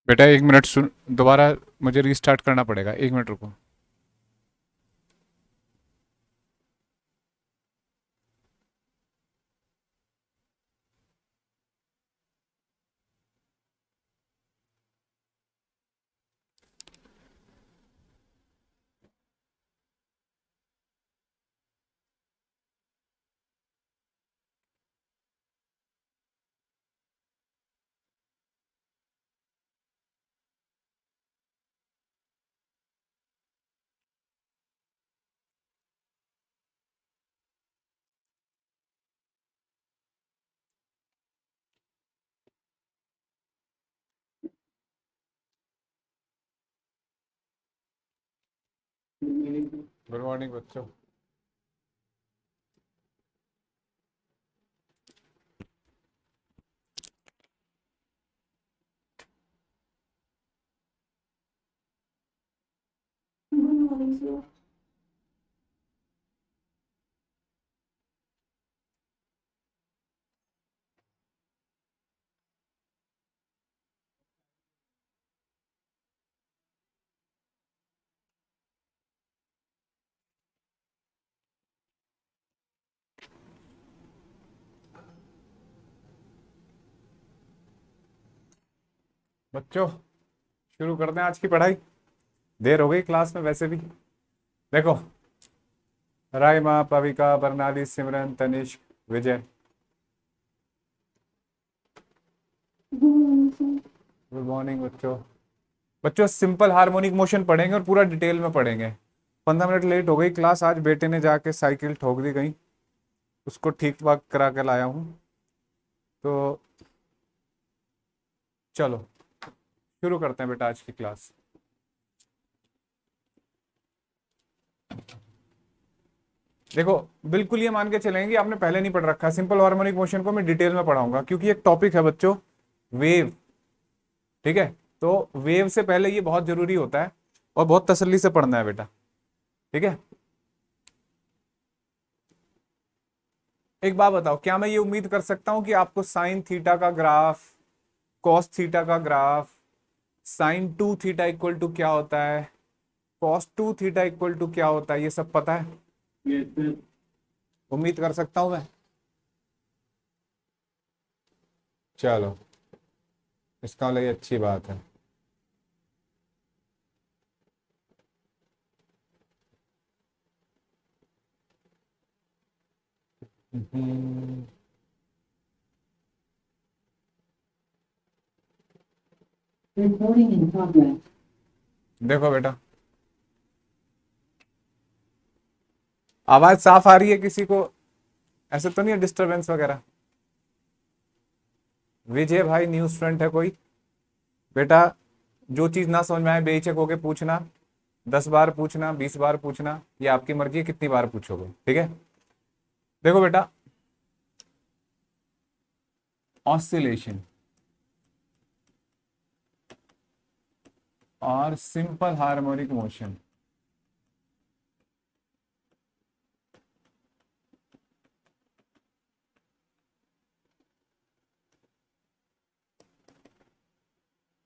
बेटा 1 मिनट सुन, दोबारा मुझे रीस्टार्ट करना पड़ेगा, 1 मिनट रुको। गुड मॉर्निंग बच्चों। बच्चों शुरू करते हैं आज की पढ़ाई। देर हो गई क्लास में वैसे भी। देखो, राइमा, पविका, बरनाली, सिमरन, तनिष्क, विजय। गुड मॉर्निंग बच्चों। बच्चों सिंपल हार्मोनिक मोशन पढ़ेंगे और पूरा डिटेल में पढ़ेंगे। 15 मिनट लेट हो गई क्लास, आज बेटे ने जाके साइकिल ठोक दी कहीं, उसको ठीक ठाक करा के लाया हूँ। तो चलो शुरू करते हैं बेटा आज की क्लास। देखो, बिल्कुल ये मान के चलेंगे कि आपने पहले नहीं पढ़ रखा। सिंपल हार्मोनिक मोशन को मैं डिटेल में पढ़ाऊंगा क्योंकि एक टॉपिक है बच्चों, वेव। ठीक है, तो वेव से पहले ये बहुत जरूरी होता है और बहुत तसल्ली से पढ़ना है बेटा। ठीक है, एक बात बताओ, क्या मैं ये उम्मीद कर सकता हूं कि आपको साइन थीटा का ग्राफ, कॉस थीटा का graph, sine 2 theta equal to क्या होता है, कॉस 2 थीटा इक्वल टू क्या होता है, ये सब पता है? उम्मीद कर सकता हूं मैं? चलो, इसका मतलब ये अच्छी बात है। हम्म, Recording in progress. देखो बेटा, आवाज साफ आ रही है? किसी को ऐसे तो नहीं है डिस्टरबेंस वगैरह? विजय भाई न्यू स्टूडेंट है कोई? बेटा, जो चीज ना समझ में आए बेहिचक होके पूछना। 10 बार पूछना, 20 बार पूछना, ये आपकी मर्जी है कितनी बार पूछोगे। ठीक है, देखो बेटा, ऑसिलेशन और सिंपल हार्मोनिक मोशन।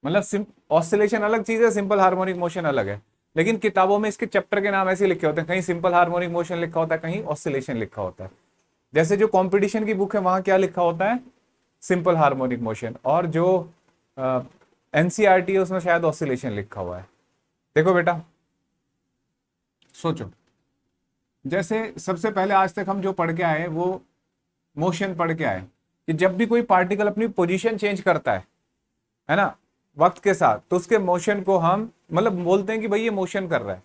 मतलब ऑसिलेशन अलग चीज है, सिंपल हार्मोनिक मोशन अलग है। लेकिन किताबों में इसके चैप्टर के नाम ऐसे लिखे होते हैं, कहीं सिंपल हार्मोनिक मोशन लिखा होता है, कहीं ऑसिलेशन लिखा होता है। जैसे जो कंपटीशन की बुक है वहां क्या लिखा होता है? Simple harmonic motion. और जो एनसीईआरटी है उसमें शायद ऑसिलेशन लिखा हुआ है। देखो बेटा, सोचो, जैसे सबसे पहले आज तक हम जो पढ़ के आए वो मोशन पढ़ के आए कि जब भी कोई पार्टिकल अपनी पोजीशन चेंज करता है ना, वक्त के साथ, तो उसके मोशन को हम मतलब बोलते हैं कि भाई ये मोशन कर रहा है।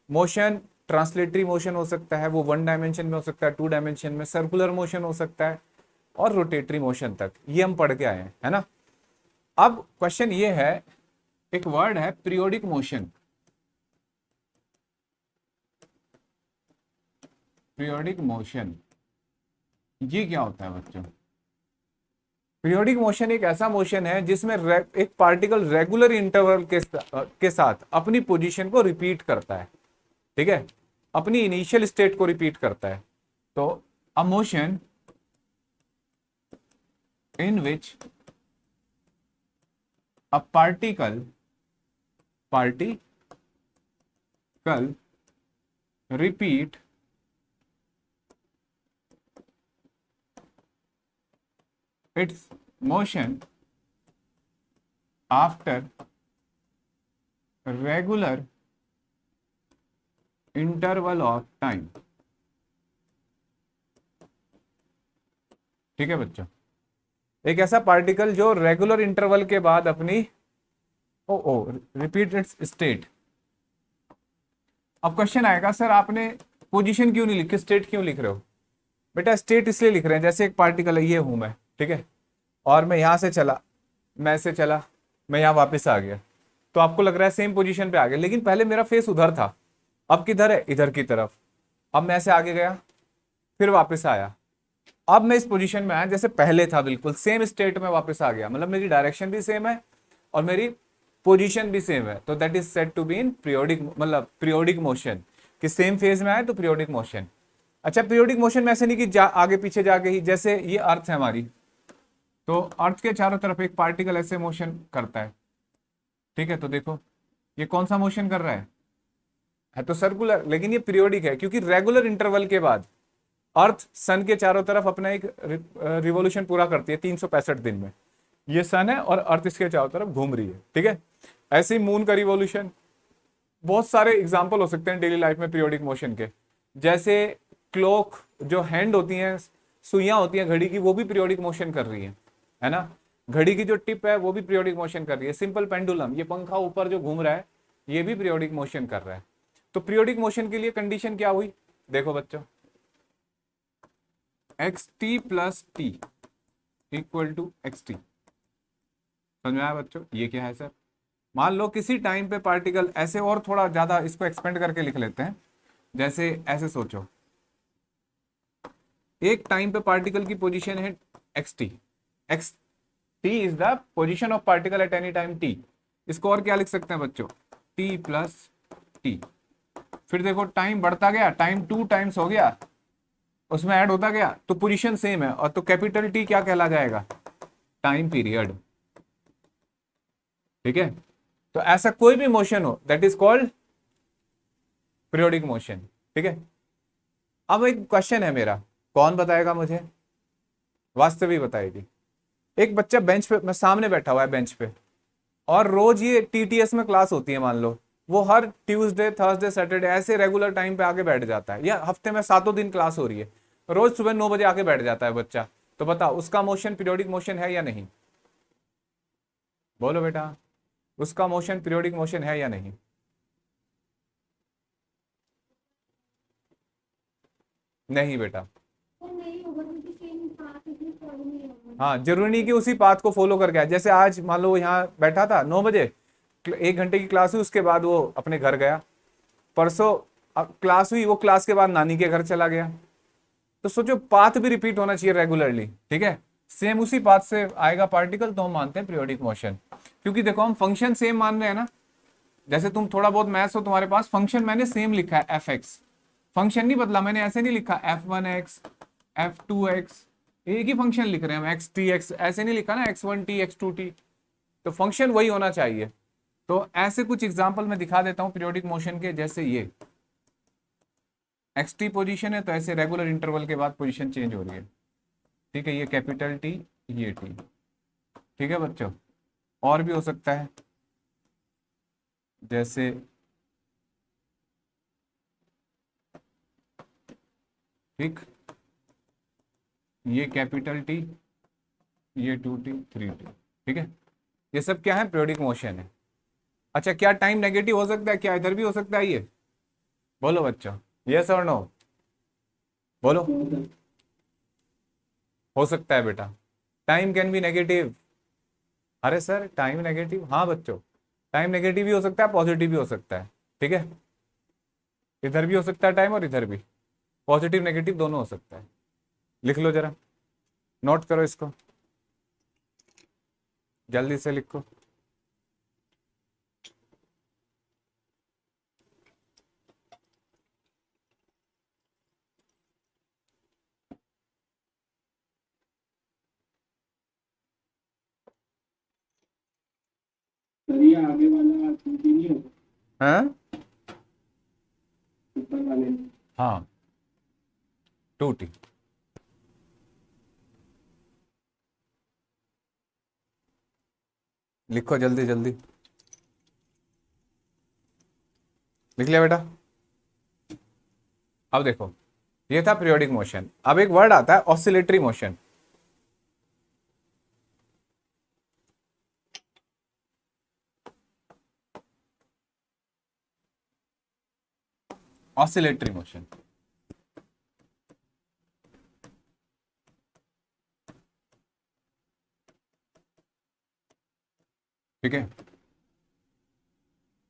मोशन ट्रांसलेटरी मोशन हो सकता है, वो 1 डायमेंशन में हो सकता है, 2 डायमेंशन में, सर्कुलर मोशन हो सकता है, और रोटेटरी मोशन तक ये हम पढ़ के आए हैं, है ना। अब क्वेश्चन ये है, एक वर्ड है पीरियोडिक मोशन। पीरियोडिक मोशन, ये क्या होता है बच्चों? पीरियोडिक मोशन एक ऐसा मोशन है जिसमें एक पार्टिकल रेगुलर इंटरवल के साथ अपनी पोजीशन को रिपीट करता है। ठीक है, अपनी इनिशियल स्टेट को रिपीट करता है। तो a motion in which a particle repeat its motion after regular interval of time। ठीक है बच्चों, एक ऐसा पार्टिकल जो रेगुलर इंटरवल के बाद अपनी ओ रिपीट इट्स स्टेट। अब क्वेश्चन आएगा, सर आपने पोजीशन क्यों नहीं लिखी, स्टेट क्यों लिख रहे हो? बेटा स्टेट इसलिए लिख रहे हैं, जैसे एक पार्टिकल है, ये हूं मैं, ठीक है, और मैं यहां से चला, मैं से चला, मैं यहां वापस आ गया, तो आपको लग रहा है सेम पोजीशन पे आ गया, लेकिन पहले मेरा फेस उधर था, अब किधर है, इधर की तरफ। अब मैं ऐसे आगे गया, फिर वापस आया, अब मैं इस पोजीशन में आया जैसे पहले था, बिल्कुल सेम स्टेट में वापस आ गया, मतलब मेरी डायरेक्शन भी सेम है और मेरी पोजीशन भी सेम है, तो that is said to be in periodic, मतलब पीरियोडिक मोशन, कि सेम फेज में आए तो पीरियोडिक मोशन। अच्छा, पीरियोडिक मोशन में ऐसे नहीं कि आगे पीछे जाके ही, जैसे ये अर्थ है हमारी, तो अर्थ के चारों तरफ एक पार्टिकल ऐसे मोशन करता है, ठीक है, तो देखो ये कौन सा मोशन कर रहा है तो सर्कुलर, लेकिन ये पीरियोडिक है क्योंकि रेगुलर इंटरवल के बाद अर्थ सन के चारों तरफ अपना एक रिवॉल्यूशन पूरा करती है 365 दिन में। ये सन है और अर्थ इसके चारों तरफ घूम रही है, ठीक है। ऐसे ही मून का रिवॉल्यूशन, बहुत सारे एग्जांपल हो सकते हैं डेली लाइफ में पीरियोडिक मोशन के, जैसे क्लॉक, जो हैंड होती हैं, सुइयां होती हैं घड़ी की, वो भी पीरियोडिक मोशन कर रही है ना। घड़ी की जो टिप है वो भी पीरियोडिक मोशन कर रही है। सिंपल पेंडुलम, ये पंखा ऊपर जो घूम रहा है, ये भी पीरियोडिक मोशन कर रहा है। तो पीरियोडिक मोशन के लिए कंडीशन क्या हुई, देखो बच्चों, x t plus t equal to x t. समझ में आया बच्चों, ये क्या है सर? मान लो किसी टाइम पे पार्टिकल ऐसे, और थोड़ा ज्यादा इसको एक्सपेंड करके लिख लेते हैं, जैसे ऐसे सोचो, एक टाइम पे पार्टिकल की पोजीशन है x T, x T is the position of particle at any time T. इसको और क्या लिख सकते हैं बच्चों, टी प्लस टी। फिर देखो टाइम बढ़ता गया, टाइम 2 टाइम्स हो गया, उसमें ऐड होता गया, तो पोजीशन सेम है, और तो कैपिटल टी क्या कहला जाएगा, टाइम पीरियड, ठीक है। तो ऐसा कोई भी मोशन हो that is called periodic motion, ठीक है। अब एक क्वेश्चन है मेरा, कौन बताएगा मुझे, वास्तविक बताएगी। एक बच्चा बेंच पे, मैं सामने बैठा हुआ है बेंच पे, और रोज ये टीटीएस में क्लास होती है, मान लो वो हर ट्यूसडे थर्सडे सैटरडे ऐसे रेगुलर टाइम पे आके बैठ जाता है, या हफ्ते में 7 दिन क्लास हो रही है, रोज सुबह 9 बजे आके बैठ जाता है बच्चा, तो बताओ उसका मोशन पीरियोडिक मोशन है या नहीं? बोलो बेटा, उसका मोशन पीरियोडिक मोशन है या नहीं? नहीं बेटा, हाँ जरूरी नहीं कि उसी पाथ को फॉलो करके आए। जैसे आज मान लो यहाँ बैठा था 9 बजे, 1 घंटे की क्लास हुई, उसके बाद वो अपने घर गया, परसों अब क्लास हुई, वो क्लास के बाद नानी के घर चला गया, तो सोचो पाथ भी रिपीट होना चाहिए रेगुलरली, ठीक है। सेम उसी पाथ से आएगा पार्टिकल, तो हम मानते हैं पीरियोडिक मोशन, क्योंकि देखो हम फंक्शन सेम मान रहे हैं ना। जैसे तुम थोड़ा बहुत मैथ्स हो तुम्हारे पास, फंक्शन मैंने सेम लिखा है एफ एक्स, फंक्शन नहीं बदला, मैंने ऐसे नहीं लिखा f1x f2x, एक ही फंक्शन लिख रहे हैं हम, एक्स टी एक्स, ऐसे नहीं लिखा ना x1t x2t, तो फंक्शन वही होना चाहिए। तो ऐसे कुछ एग्जांपल मैं दिखा देता हूं पीरियोडिक मोशन के, जैसे ये एक्स टी पोजिशन है, तो ऐसे रेगुलर इंटरवल के बाद पोजिशन चेंज हो रही है, ठीक है, ये कैपिटल टी, ये टी, ठीक है बच्चों। और भी हो सकता है, जैसे ठीक, ये कैपिटल टी, ये 2t 3t, ठीक है, ये सब क्या है, पीरियोडिक मोशन है। अच्छा, क्या टाइम नेगेटिव हो सकता है, क्या इधर भी हो सकता है ये? बोलो बच्चों, यस और नो, बोलो। हो सकता है बेटा, टाइम कैन बी नेगेटिव। अरे सर टाइम नेगेटिव, हाँ बच्चों, टाइम नेगेटिव भी हो सकता है, पॉजिटिव भी हो सकता है, ठीक है, इधर भी हो सकता है टाइम और इधर भी, पॉजिटिव नेगेटिव दोनों हो सकता है। लिख लो जरा, नोट करो इसको, जल्दी से लिखो। सर ये आगे वाला नहीं होगा हाँ ऊपर वाले में। हाँ 2t। लिखो जल्दी जल्दी, लिख लिया बेटा। अब देखो, ये था पीरियोडिक मोशन। अब एक वर्ड आता है ऑसिलेटरी मोशन। ऑसिलेटरी मोशन, ठीक है।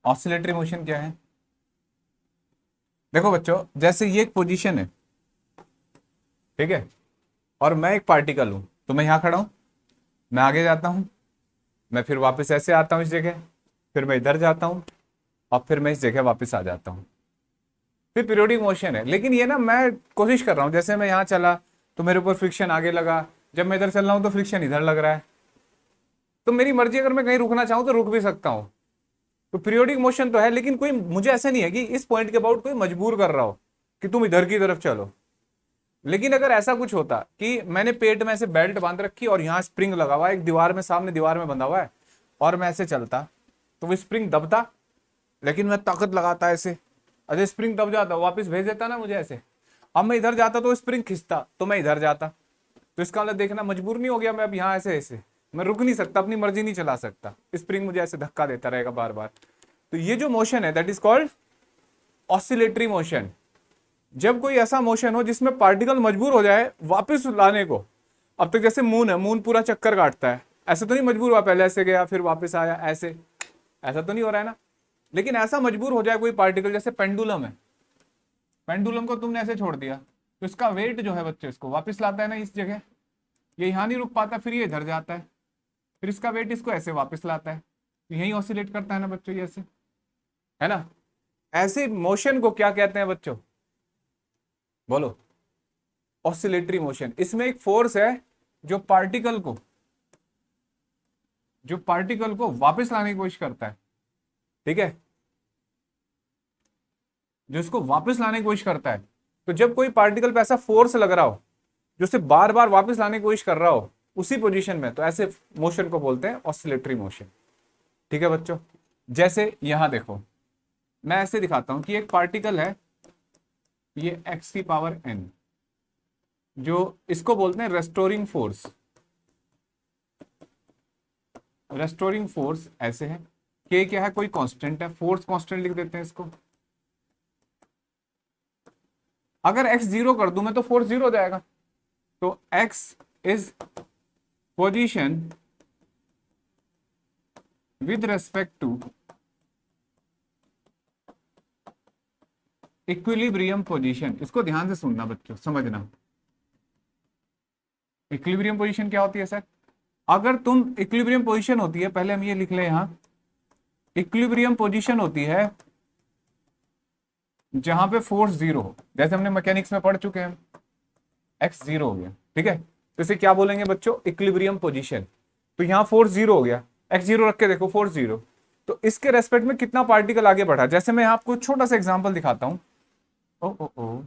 ऑसिलेटरी मोशन क्या है? देखो बच्चों, जैसे ये एक पोजीशन है, ठीक है, और मैं एक पार्टिकल हूं, तो मैं यहां खड़ा हूं, मैं आगे जाता हूं, मैं फिर वापस ऐसे आता हूं इस जगह, फिर मैं इधर जाता हूं, और फिर मैं इस जगह वापस आ जाता हूं। फिर पीरियोडिक मोशन है। लेकिन ये ना मैं कोशिश कर रहा हूं, जैसे मैं यहां चला तो मेरे ऊपर फ्रिक्शन आगे लगा, जब मैं इधर चल रहा हूं तो फ्रिक्शन इधर लग रहा है। तो मेरी मर्जी, अगर मैं कहीं रुकना चाहूं तो रुक भी सकता हूं। तो पीरियोडिक मोशन तो है, लेकिन कोई मुझे ऐसा नहीं है कि इस पॉइंट के अबाउट कोई मजबूर कर रहा हो कि तुम इधर की तरफ चलो। लेकिन अगर ऐसा कुछ होता कि मैंने पेट में ऐसे बेल्ट बांध रखी और यहां स्प्रिंग लगा हुआ है, एक दीवार में, सामने दीवार में बंधा हुआ है, और मैं ऐसे चलता, तो वो स्प्रिंग दबता, लेकिन मैं ताकत लगाता ऐसे, अरे स्प्रिंग दब जाता, वापस भेज देता ना मुझे ऐसे। अब मैं इधर जाता तो स्प्रिंग खिंचता, तो मैं इधर जाता। तो इसका मतलब देखना, मजबूर नहीं हो गया मैं अब यहाँ ऐसे ऐसे, मैं रुक नहीं सकता, अपनी मर्जी नहीं चला सकता, स्प्रिंग मुझे ऐसे धक्का देता रहेगा बार बार। तो ये जो मोशन है that is called oscillatory motion. जब कोई ऐसा मोशन हो जिसमें पार्टिकल मजबूर हो जाए वापस लाने को। अब तक जैसे मून है, मून पूरा चक्कर काटता है, ऐसे तो नहीं मजबूर हुआ, पहले ऐसे गया फिर वापस आया ऐसे, ऐसा तो नहीं हो रहा है ना। लेकिन ऐसा मजबूर हो जाए कोई पार्टिकल, जैसे पेंडुलम है, पेंडुलम को तुमने ऐसे छोड़ दिया, तो इसका वेट जो है बच्चे इसको वापस लाता है ना इस जगह, ये यहां नहीं रुक पाता, फिर ये इधर जाता है, फिर इसका वेट इसको ऐसे वापस लाता है, तो यही ऑसिलेट करता है ना बच्चों, ये ऐसे, है ना। ऐसे मोशन को क्या कहते हैं बच्चों, बोलो? Oscillatory motion. इसमें एक फोर्स है जो पार्टिकल को वापस लाने की कोशिश करता है, ठीक है, जो इसको वापस लाने की कोशिश करता है। तो जब कोई पार्टिकल पे ऐसा फोर्स लग रहा हो जो उसे बार बार वापस लाने की कोशिश कर रहा हो उसी पोजीशन में, तो ऐसे मोशन को बोलते हैं ऑसिलेटरी मोशन, ठीक है बच्चों। जैसे यहां देखो, मैं ऐसे दिखाता हूं कि एक पार्टिकल है, ये x की पावर n, जो इसको बोलते हैं रेस्टोरिंग फोर्स। रेस्टोरिंग फोर्स ऐसे है, k क्या है, कोई कांस्टेंट है, फोर्स कांस्टेंट लिख देते हैं इसको। अगर x जीरो कर दूं मैं तो फोर्स जीरो हो जाएगा। तो x is position with respect to equilibrium position. इसको ध्यान से सुनना बच्चों, समझना। इक्विलिब्रियम पोजीशन क्या होती है सर? अगर तुम, इक्विलिब्रियम पोजीशन होती है, पहले हम ये लिख ले यहां, इक्विलिब्रियम पोजीशन होती है जहां पे फोर्स जीरो हो, जैसे हमने मैकेनिक्स में पढ़ चुके हैं, एक्स जीरो हो गया, ठीक है, तो इसे क्या बोलेंगे बच्चों? Equilibrium position. तो यहां फोर्स जीरो हो गया, एक्स जीरो रख के देखो, फोर्स जीरो, तो इसके रेस्पेक्ट में कितना पार्टिकल आगे बढ़ा। जैसे मैं आपको छोटा सा एग्जांपल दिखाता हूं, ओ ओ ओ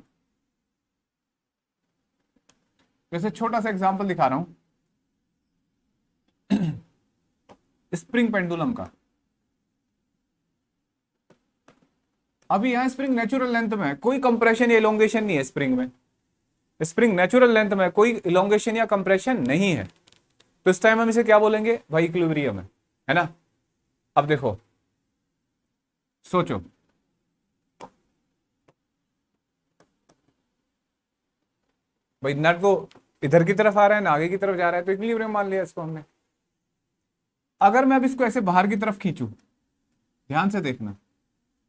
जैसे छोटा सा एग्जांपल दिखा रहा हूं स्प्रिंग पेंडुलम का। अभी यहां स्प्रिंग नेचुरल लेंथ में है, कोई कंप्रेशन या इलोंगेशन नहीं है स्प्रिंग में, स्प्रिंग नेचुरल लेंथ में, कोई इलोंगेशन या कंप्रेशन नहीं है। तो इस टाइम हम इसे क्या बोलेंगे भाई? इक्विलिब्रियम है ना। अब देखो, सोचो, भाई नट को इधर की तरफ आ रहा है ना आगे की तरफ जा रहा है, तो इक्विलिब्रियम मान लिया इसको हमने। अगर मैं अब इसको ऐसे बाहर की तरफ खींचूं, ध्यान से देखना,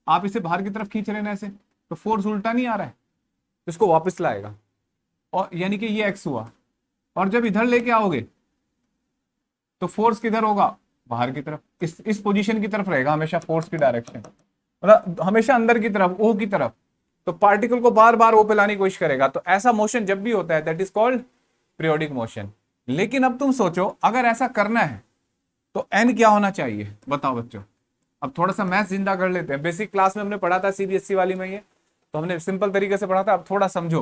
आप इसे बाहर की तरफ खींच रहे हैं ऐसे, तो फोर्स उल्टा नहीं आ रहा है, तो इसको वापस लाएगा, और यानी कि ये एक्स हुआ। और जब इधर लेके आओगे तो फोर्स किधर होगा? बाहर की तरफ, इस पोजीशन की तरफ रहेगा हमेशा, फोर्स की डायरेक्शन मतलब हमेशा अंदर की तरफ, ओ की तरफ। तो पार्टिकल को बार बार ओ पे लाने की कोशिश करेगा। तो ऐसा मोशन जब भी होता है that is called periodic motion. लेकिन अब तुम सोचो, अगर ऐसा करना है तो एन क्या होना चाहिए बताओ बच्चों। अब थोड़ा सा मैथ जिंदा कर लेते हैं। बेसिक क्लास में हमने पढ़ा था सीबीएसई वाली में, ये तो हमने सिंपल तरीके से पढ़ा था। अब थोड़ा समझो।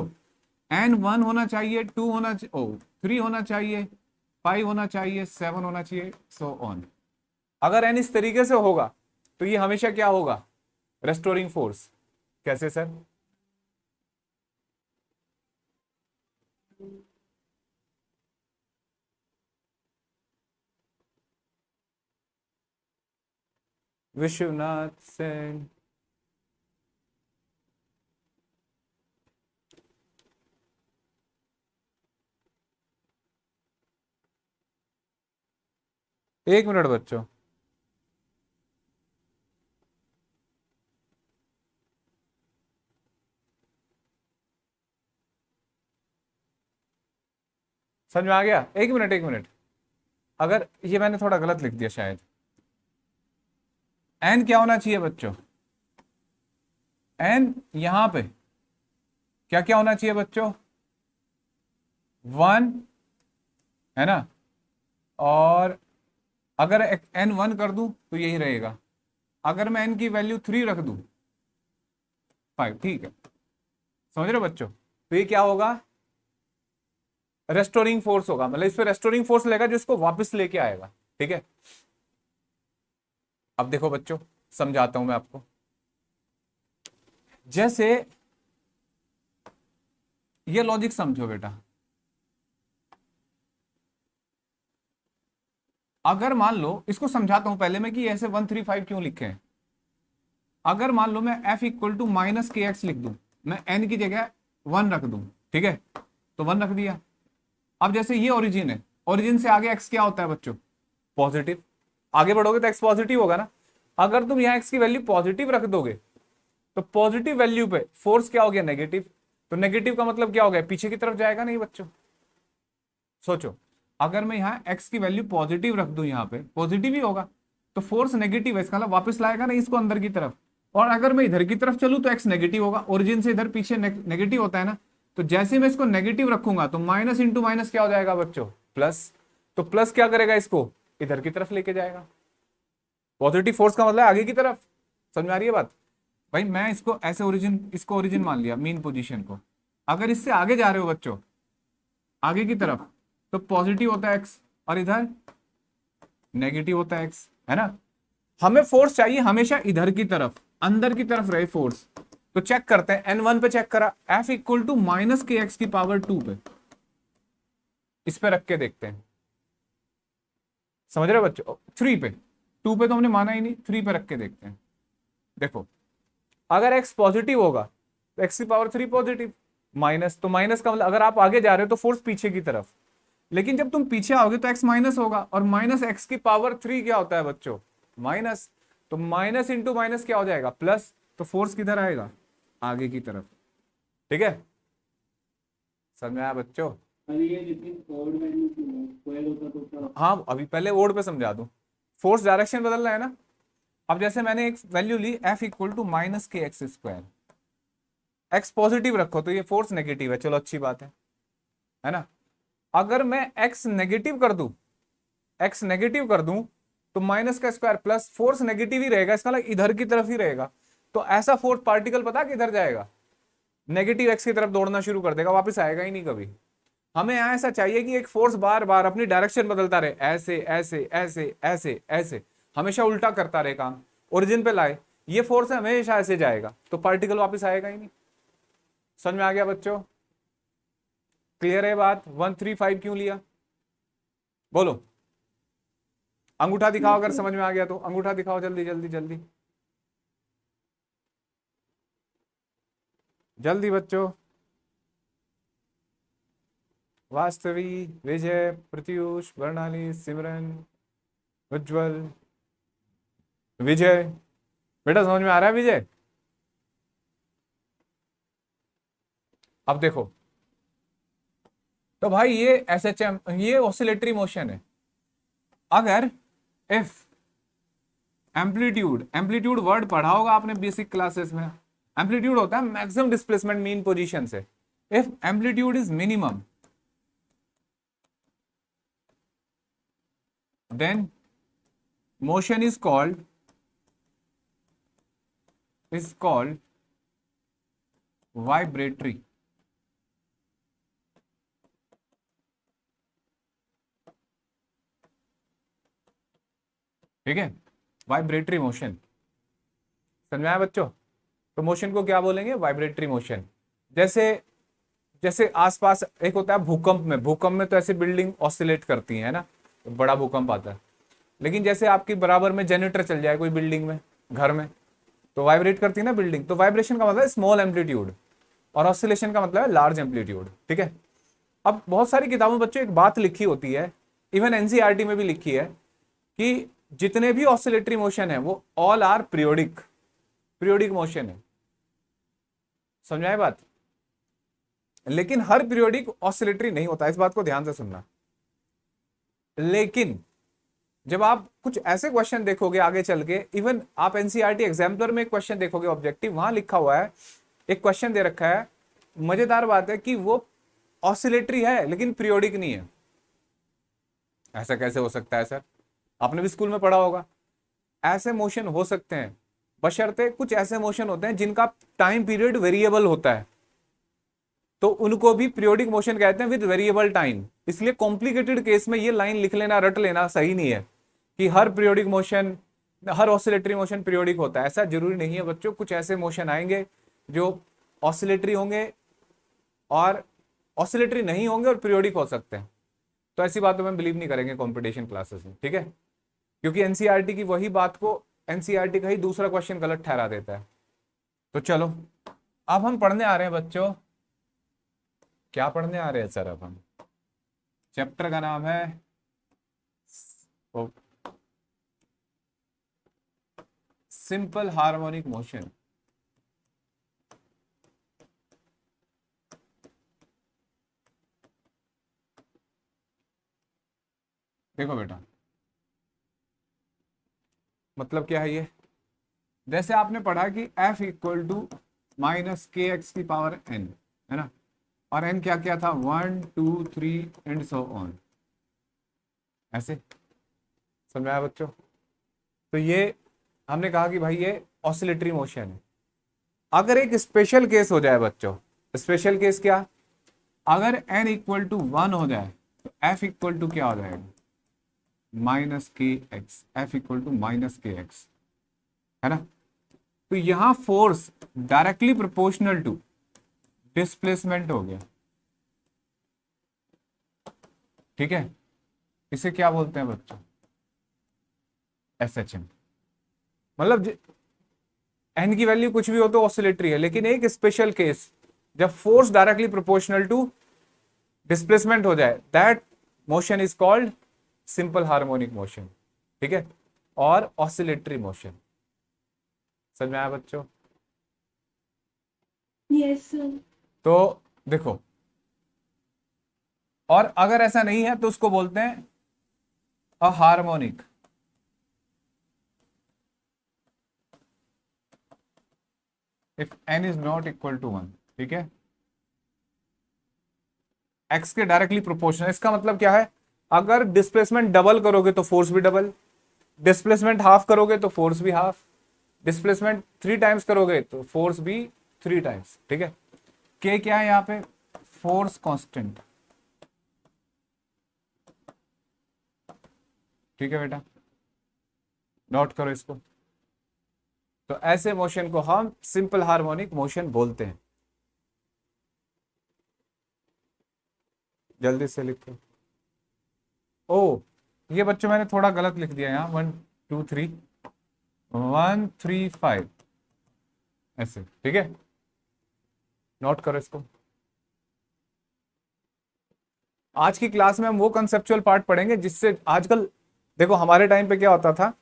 एन 1 होना चाहिए, 2 होना चाहिए, 3 होना चाहिए, 5 होना चाहिए, 7 होना चाहिए, सो ऑन। अगर एन इस तरीके से होगा तो ये हमेशा क्या होगा, रेस्टोरिंग फोर्स। कैसे सर? विश्वनाथ सेन। एक मिनट बच्चों। समझ में आ गया? एक मिनट एक मिनट। अगर ये मैंने थोड़ा गलत लिख दिया शायद। एन क्या होना चाहिए बच्चों? एन यहां पे क्या क्या होना चाहिए बच्चों? 1 है ना, और अगर एन 1 कर दूं तो यही रहेगा। अगर मैं एन की वैल्यू 3 रख दूं 5, ठीक है। समझ रहे हो बच्चों? तो ये क्या होगा, रेस्टोरिंग फोर्स होगा। मतलब इस पे रेस्टोरिंग फोर्स लेगा जो इसको वापस लेके आएगा। ठीक है, अब देखो बच्चों समझाता हूं मैं आपको। जैसे ये लॉजिक समझो बेटा। अगर मान लो, इसको समझाता हूं पहले मैं कि ऐसे 135 क्यों लिखे हैं। अगर मान लो मैं f equal to minus k x लिख दूं, मैं n की जगह 1 रख दूं, ठीक है, तो 1 रख दिया। अब जैसे ये ओरिजिन है, ओरिजिन से आगे x क्या होता है बच्चों? पॉजिटिव। आगे बढ़ोगे तो x पॉजिटिव होगा ना। अगर तुम यहां x की वैल्यू पॉजिटिव रख दोगे तो पॉजिटिव वैल्यू पे फोर्स क्या हो गया, नेगेटिव। तो नेगेटिव का मतलब क्या हो गया, पीछे की तरफ जाएगा नहीं बच्चों। सोचो, अगर मैं यहाँ x की वैल्यू पॉजिटिव रख दूं, यहाँ पे पॉजिटिव ही होगा, तो फोर्स नेगेटिव है, इसका मतलब वापस लाएगा नहीं इसको अंदर की तरफ। और अगर मैं इधर की तरफ चलूं तो x नेगेटिव होगा, ओरिजिन से इधर पीछे नेगेटिव होता है ना। तो जैसे मैं इसको नेगेटिव रखूंगा तो माइनस इंटू माइनस क्या हो जाएगा बच्चों, प्लस। तो प्लस क्या करेगा, इसको इधर की तरफ लेके जाएगा। पॉजिटिव फोर्स का मतलब आगे की तरफ। समझ में आ रही है बात? भाई मैं इसको ऐसे ओरिजिन, इसको ओरिजिन मान लिया, मीन पोजीशन को। अगर इससे आगे जा रहे हो बच्चों, आगे की तरफ, तो पॉजिटिव होता है एक्स और इधर नेगेटिव होता है एक्स, है ना। हमें फोर्स चाहिए हमेशा इधर की तरफ, अंदर की तरफ रहे फोर्स। तो चेक करते हैं, n1 पे चेक करा, f equal to minus k x की पावर 2 पे, इस पे रख के देखते हैं। समझ रहे हो बच्चों? 3 पे, 2 पे तो हमने माना ही नहीं, 3 पे रख के देखते हैं। देखो, अगर x पॉजिटिव होगा तो x की पावर 3 पॉजिटिव, माइनस तो माइनस का मतलब अगर आप आगे जा रहे हो तो फोर्स पीछे की तरफ। लेकिन जब तुम पीछे आओगे तो x माइनस होगा, और माइनस एक्स की पावर 3 क्या होता है बच्चों, माइनस। तो माइनस इंटू माइनस क्या हो जाएगा, प्लस। तो फोर्स किधर आएगा, आगे की तरफ। ठीक है, समझ में आया बच्चों? अरे ये लेकिन ओड वैल्यू क्यों है? स्क्वायर होता तो क्या? हाँ, अभी पहले ओड पे समझा दूं। फोर्स डायरेक्शन बदलना है ना। अब जैसे मैंने एक वैल्यू ली f equal to minus k x square, x positive रखो तो ये फोर्स नेगेटिव है, चलो अच्छी बात है ना। अगर मैं x नेगेटिव कर दूं, x नेगेटिव कर दूं, तो माइनस का स्क्वायर प्लस, फोर्स नेगेटिव ही रहेगा, इसका मतलब इधर की तरफ ही रहेगा। तो ऐसा फोर्स पार्टिकल पता किधर जाएगा, नेगेटिव एक्स की तरफ दौड़ना शुरू कर देगा, वापस आएगा ही नहीं कभी। हमें यहां ऐसा चाहिए कि एक फोर्स बार बार अपनी डायरेक्शन बदलता रहे, ऐसे ऐसे ऐसे ऐसे ऐसे, हमेशा उल्टा करता रहे काम, ओरिजिन पे लाए। ये फोर्स हमेशा ऐसे जाएगा तो पार्टिकल वापस आएगा ही नहीं। समझ में आ गया बच्चों? क्लियर है बात? 135 क्यों लिया, बोलो। अंगूठा दिखाओ अगर समझ में आ गया तो, अंगूठा दिखाओ जल्दी जल्दी जल्दी जल्दी बच्चों। वास्तवी, विजय, प्रत्युष, वर्णाली, सिमरन, उज्जवल, विजय। बेटा समझ में आ रहा है विजय? अब देखो, तो भाई ये एसएचएम, ये ऑसिलेटरी मोशन है। अगर इफ एम्पलीट्यूड, एम्पलीट्यूड वर्ड पढ़ा होगा आपने बेसिक क्लासेस में। एम्पलीट्यूड होता है मैक्सिमम डिस्प्लेसमेंट मीन पोजीशन से। If amplitude is minimum, then motion is called vibratory. ठीक है, वाइब्रेटरी मोशन। समझ में आया बच्चों? तो मोशन को क्या बोलेंगे? Vibratory motion. जैसे जैसे आसपास एक होता है भूकंप में तो ऐसे बिल्डिंग ऑसिलेट करती है ना, तो बड़ा भूकंप आता है। लेकिन जैसे आपकी बराबर में जनरेटर चल जाए कोई बिल्डिंग में, घर में, तो वाइब्रेट करती है ना बिल्डिंग। तो वाइब्रेशन का मतलब है स्मॉल एम्पलीट्यूड और ऑसिलेशन का मतलब है लार्ज एम्पलीट्यूड। ठीक है, अब बहुत सारी किताबों में बच्चों एक बात लिखी होती है, इवन एनसीईआरटी में भी लिखी है, कि जितने भी ऑसिलेटरी मोशन है वो all are periodic, periodic motion है। समझाए बात? लेकिन हर पीरियोडिक ऑसिलेटरी नहीं होता, इस बात को ध्यान से सुनना। लेकिन जब आप कुछ ऐसे क्वेश्चन देखोगे आगे चल के, इवन आप एनसीईआरटी एग्जाम्पलर में एक क्वेश्चन देखोगे ऑब्जेक्टिव, वहां लिखा हुआ है, एक क्वेश्चन दे रखा है, मजेदार बात है कि वो ऑसिलेटरी है लेकिन पीरियोडिक नहीं है। ऐसा कैसे हो सकता है सर? आपने भी स्कूल में पढ़ा होगा। ऐसे मोशन हो सकते हैं, बशर्ते कुछ ऐसे मोशन होते हैं जिनका टाइम पीरियड वेरिएबल होता है, तो उनको भी पीरियोडिक मोशन कहते हैं विद वेरिएबल टाइम। इसलिए कॉम्प्लिकेटेड केस में ये लाइन लिख लेना, रट लेना सही नहीं है कि हर पीरियोडिक मोशन, हर ऑसिलेटरी मोशन पीरियोडिक होता है। ऐसा जरूरी नहीं है बच्चों। कुछ ऐसे मोशन आएंगे जो ऑसिलेटरी होंगे और ऑसिलेटरी नहीं होंगे और पीरियोडिक हो सकते हैं। तो ऐसी बातों में बिलीव नहीं करेंगे कंपटीशन क्लासेस में। ठीक है, क्योंकि एनसीईआरटी की वही बात को एनसीईआरटी का ही दूसरा क्वेश्चन गलत ठहरा देता है। तो चलो अब हम पढ़ने आ रहे हैं बच्चों, क्या पढ़ने आ रहे हैं सर? अब हम चैप्टर का नाम है सिंपल हार्मोनिक मोशन। देखो बेटा, मतलब क्या है ये? जैसे आपने पढ़ा कि F equal to minus k x की पावर n, है ना, और n क्या क्या था? 1 2 3 एंड सो ऑन। ऐसे समझ आया बच्चों? तो ये हमने कहा कि भाई ये ऑसिलेटरी मोशन है। अगर एक स्पेशल केस हो जाए बच्चों, स्पेशल केस क्या? अगर n इक्वल टू 1 हो जाए तो F इक्वल टू क्या हो जाएगा? Minus k x. F equal to minus k x, है ना। तो यहां force directly proportional to displacement हो गया। ठीक है, इसे क्या बोलते हैं बच्चों? SHM। मतलब एन की वैल्यू कुछ भी हो तो ऑसिलेटरी है, लेकिन एक स्पेशल केस जब force directly proportional to displacement हो जाए, that motion is called simple harmonic motion. ठीक है, और ऑसिलेटरी मोशन। समझ में आया बच्चों? Yes sir. तो देखो, और अगर ऐसा नहीं है तो उसको बोलते हैं anharmonic. If n is not equal to 1। ठीक है, x के डायरेक्टली प्रोपोर्शनल। इसका मतलब क्या है? अगर डिस्प्लेसमेंट डबल करोगे तो फोर्स भी डबल, डिस्प्लेसमेंट हाफ करोगे तो फोर्स भी हाफ, डिस्प्लेसमेंट 3 टाइम्स करोगे तो फोर्स भी 3 टाइम्स। ठीक है, के क्या है यहाँ पे? Force constant. ठीक है बेटा, नोट करो इसको। तो ऐसे मोशन को हम सिंपल हार्मोनिक मोशन बोलते हैं। जल्दी से लिखो। ओ, ये बच्चों मैंने थोड़ा गलत लिख दिया यहाँ, 1 2 3 1 3 5 ऐसे। ठीक है, नोट करो इसको। आज की क्लास में हम वो कंसेप्चुअल पार्ट पढ़ेंगे जिससे आजकल, देखो हमारे टाइम पे क्या होता था,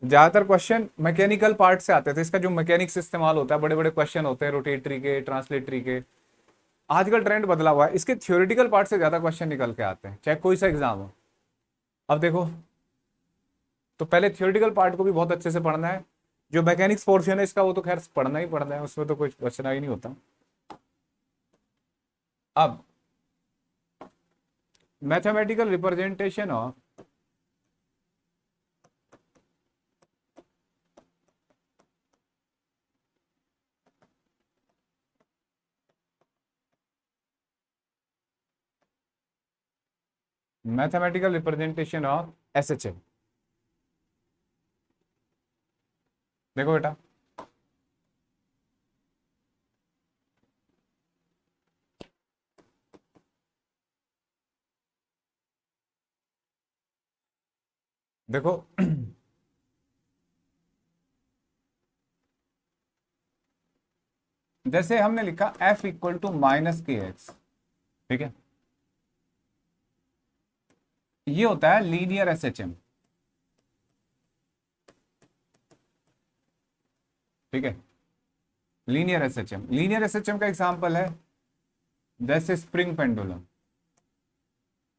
ज्यादातर क्वेश्चन मैकेनिकल पार्ट से आते थे। इसका जो मैकेनिक्स इस्तेमाल होता है, बड़े बड़े क्वेश्चन होते हैं रोटेटरी के, ट्रांसलेटरी के। आजकल ट्रेंड बदला हुआ है, इसके थ्योरेटिकल पार्ट से ज्यादा क्वेश्चन निकल के आते हैं, चाहे कोई सा एग्जाम हो। अब देखो, तो पहले थ्योरेटिकल पार्ट को भी बहुत अच्छे से पढ़ना है। जो मैकेनिक्स पोर्शन है इसका, वो तो खैर पढ़ना ही पढ़ना है, उसमें तो कुछ बचना ही नहीं होता। अब mathematical representation of mathematical representation of SHM. देखो बेटा, देखो जैसे हमने लिखा f equal to minus k x, ठीक है, ये होता है लीनियर एसएचएम, ठीक है। लीनियर एसएचएम, लीनियर एसएचएम का एग्जांपल है जैसे स्प्रिंग पेंडुलम,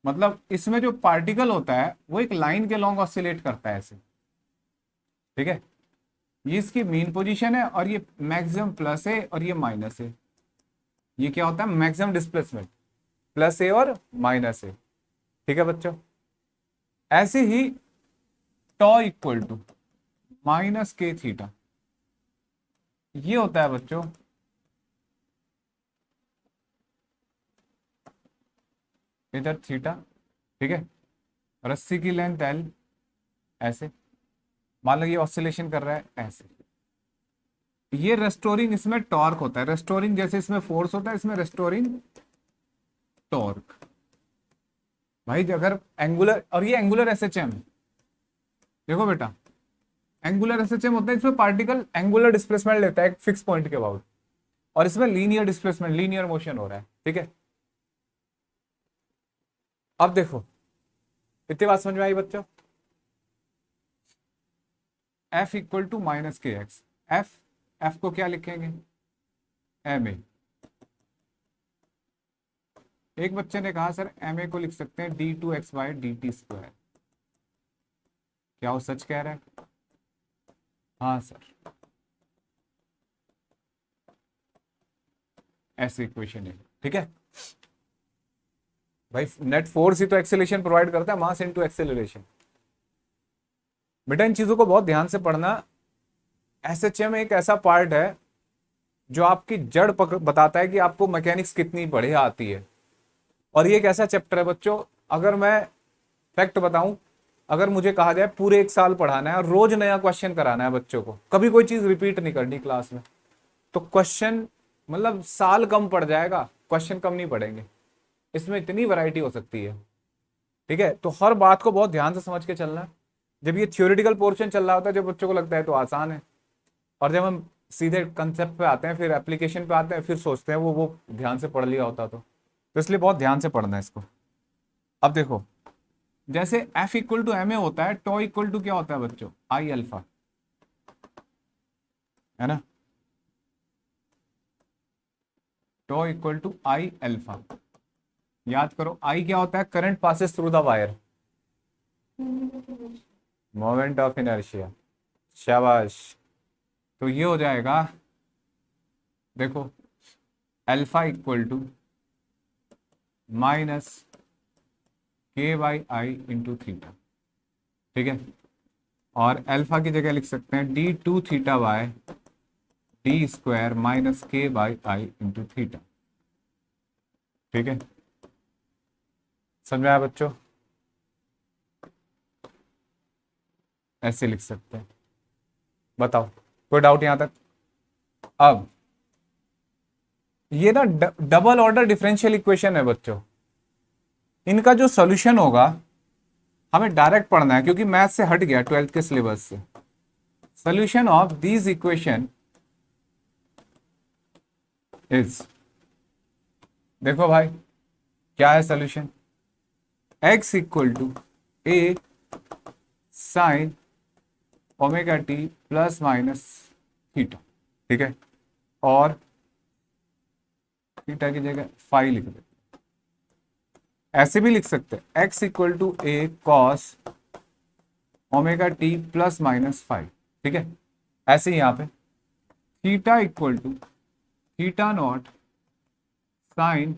मतलब इसमें जो पार्टिकल होता है वो एक लाइन के लॉन्ग ऑसिलेट करता है ऐसे, ठीक है। ये इसकी मेन पोजीशन है और ये मैक्सिमम प्लस है और ये माइनस है। ये क्या होता है, मैक्सिमम डिस्प्लेसमेंट, प्लस ए और माइनस ए, ठीक है बच्चों। ऐसे ही टॉ इक्वल टू माइनस के थीटा, ये होता है बच्चों इधर थीटा, ठीक है, रस्सी की लेंथ एल, ऐसे मान लो ये ऑसिलेशन कर रहा है ऐसे। ये रेस्टोरिंग, इसमें टॉर्क होता है, रेस्टोरिंग जैसे इसमें फोर्स होता है, इसमें रेस्टोरिंग टॉर्क। भाई अगर एंगुलर, और ये एंगुलर एसएचएम, देखो बेटा एंगुलर एसएचएम होता है, इसमें पार्टिकल एंगुलर डिस्प्लेसमेंट लेता है एक फिक्स पॉइंट के अबाउट, और इसमें लीनियर डिस्प्लेसमेंट, लीनियर मोशन हो रहा है, ठीक है। अब देखो इतनी बात समझ में आई बच्चों। f equal to minus k x, F को क्या लिखेंगे, एम ए। एक बच्चे ने कहा सर एम ए को लिख सकते हैं d two x by d t square, क्या वो सच कह रहा है, हाँ सर, ऐसी इक्वेशन है, ठीक है। भाई नेट फोर्स ही तो एक्सेलरेशन प्रोवाइड करता है, मास इनटू एक्सेलरेशन। बेटा इन चीजों को बहुत ध्यान से पढ़ना। एसएचएम एक ऐसा पार्ट है जो आपकी जड़ बताता है कि आपको मैकेनिक्स कितनी बढ़िया आती है। और ये एक ऐसा चैप्टर है बच्चों, अगर मैं फैक्ट बताऊं, अगर मुझे कहा जाए पूरे एक साल पढ़ाना है और रोज नया क्वेश्चन कराना है बच्चों को, कभी कोई चीज रिपीट नहीं करनी क्लास में, तो क्वेश्चन मतलब साल कम पड़ जाएगा, क्वेश्चन कम नहीं पड़ेंगे। इसमें इतनी वैरायटी हो सकती है, ठीक है। तो हर बात को बहुत ध्यान से समझ के चलना है। जब ये थ्योरेटिकल पोर्शन चल रहा होता है, जब बच्चों को लगता है तो आसान है, और जब हम सीधे कंसेप्ट पे आते हैं, फिर एप्लीकेशन पे आते हैं, फिर सोचते हैं वो ध्यान से पढ़ लिया होता तो इसलिए बहुत ध्यान से पढ़ना है इसको। अब देखो जैसे F equal to m a होता है, टॉ इक्वल टू क्या होता है बच्चों, आई अल्फा, है ना, tau equal to I alpha. याद करो आई क्या होता है, current passes through the wire, moment of inertia, शाबाश। तो ये हो जाएगा, देखो alpha equal to minus k by I into theta, ठीक है। और अल्फा की जगह लिख सकते हैं d two theta by d square minus k by I into theta, ठीक है। समझ आया बच्चों, ऐसे लिख सकते हैं। बताओ कोई डाउट यहां तक। अब ये ना डबल ऑर्डर डिफरेंशियल इक्वेशन है बच्चों, इनका जो सॉल्यूशन होगा हमें डायरेक्ट पढ़ना है, क्योंकि मैथ से हट गया 12th के सिलेबस से। Solution of these equation is, देखो भाई क्या है solution, x equal to a sine omega t plus minus theta, ठीक है। और थीटा की जगह फाई लिख देते, ऐसे भी लिख सकते हैं x equal to a cos omega t plus minus five, ठीक है। ऐसे ही यहां पे theta equal to theta naught sine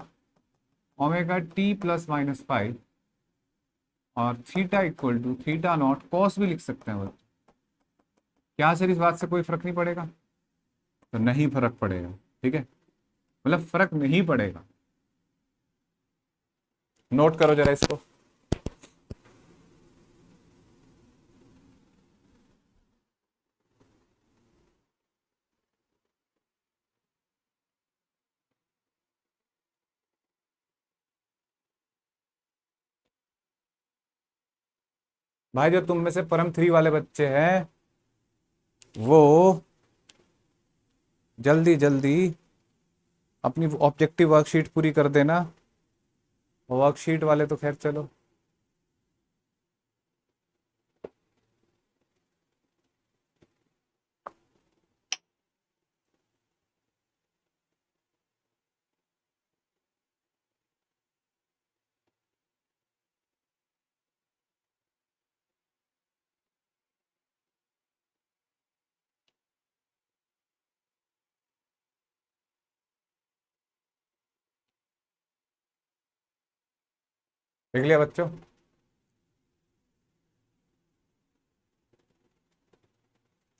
omega t plus minus five, और theta equal to theta naught cos भी लिख सकते हैं। क्या सर इस बात से कोई फर्क नहीं पड़ेगा, तो नहीं फर्क पड़ेगा, ठीक है, मतलब फर्क नहीं पड़ेगा। नोट करो जरा इसको। भाई जो तुम में से परम 3 वाले बच्चे हैं वो जल्दी जल्दी अपनी ऑब्जेक्टिव वर्कशीट पूरी कर देना। वर्कशीट वाले तो खैर चलो। देख लिया बच्चों?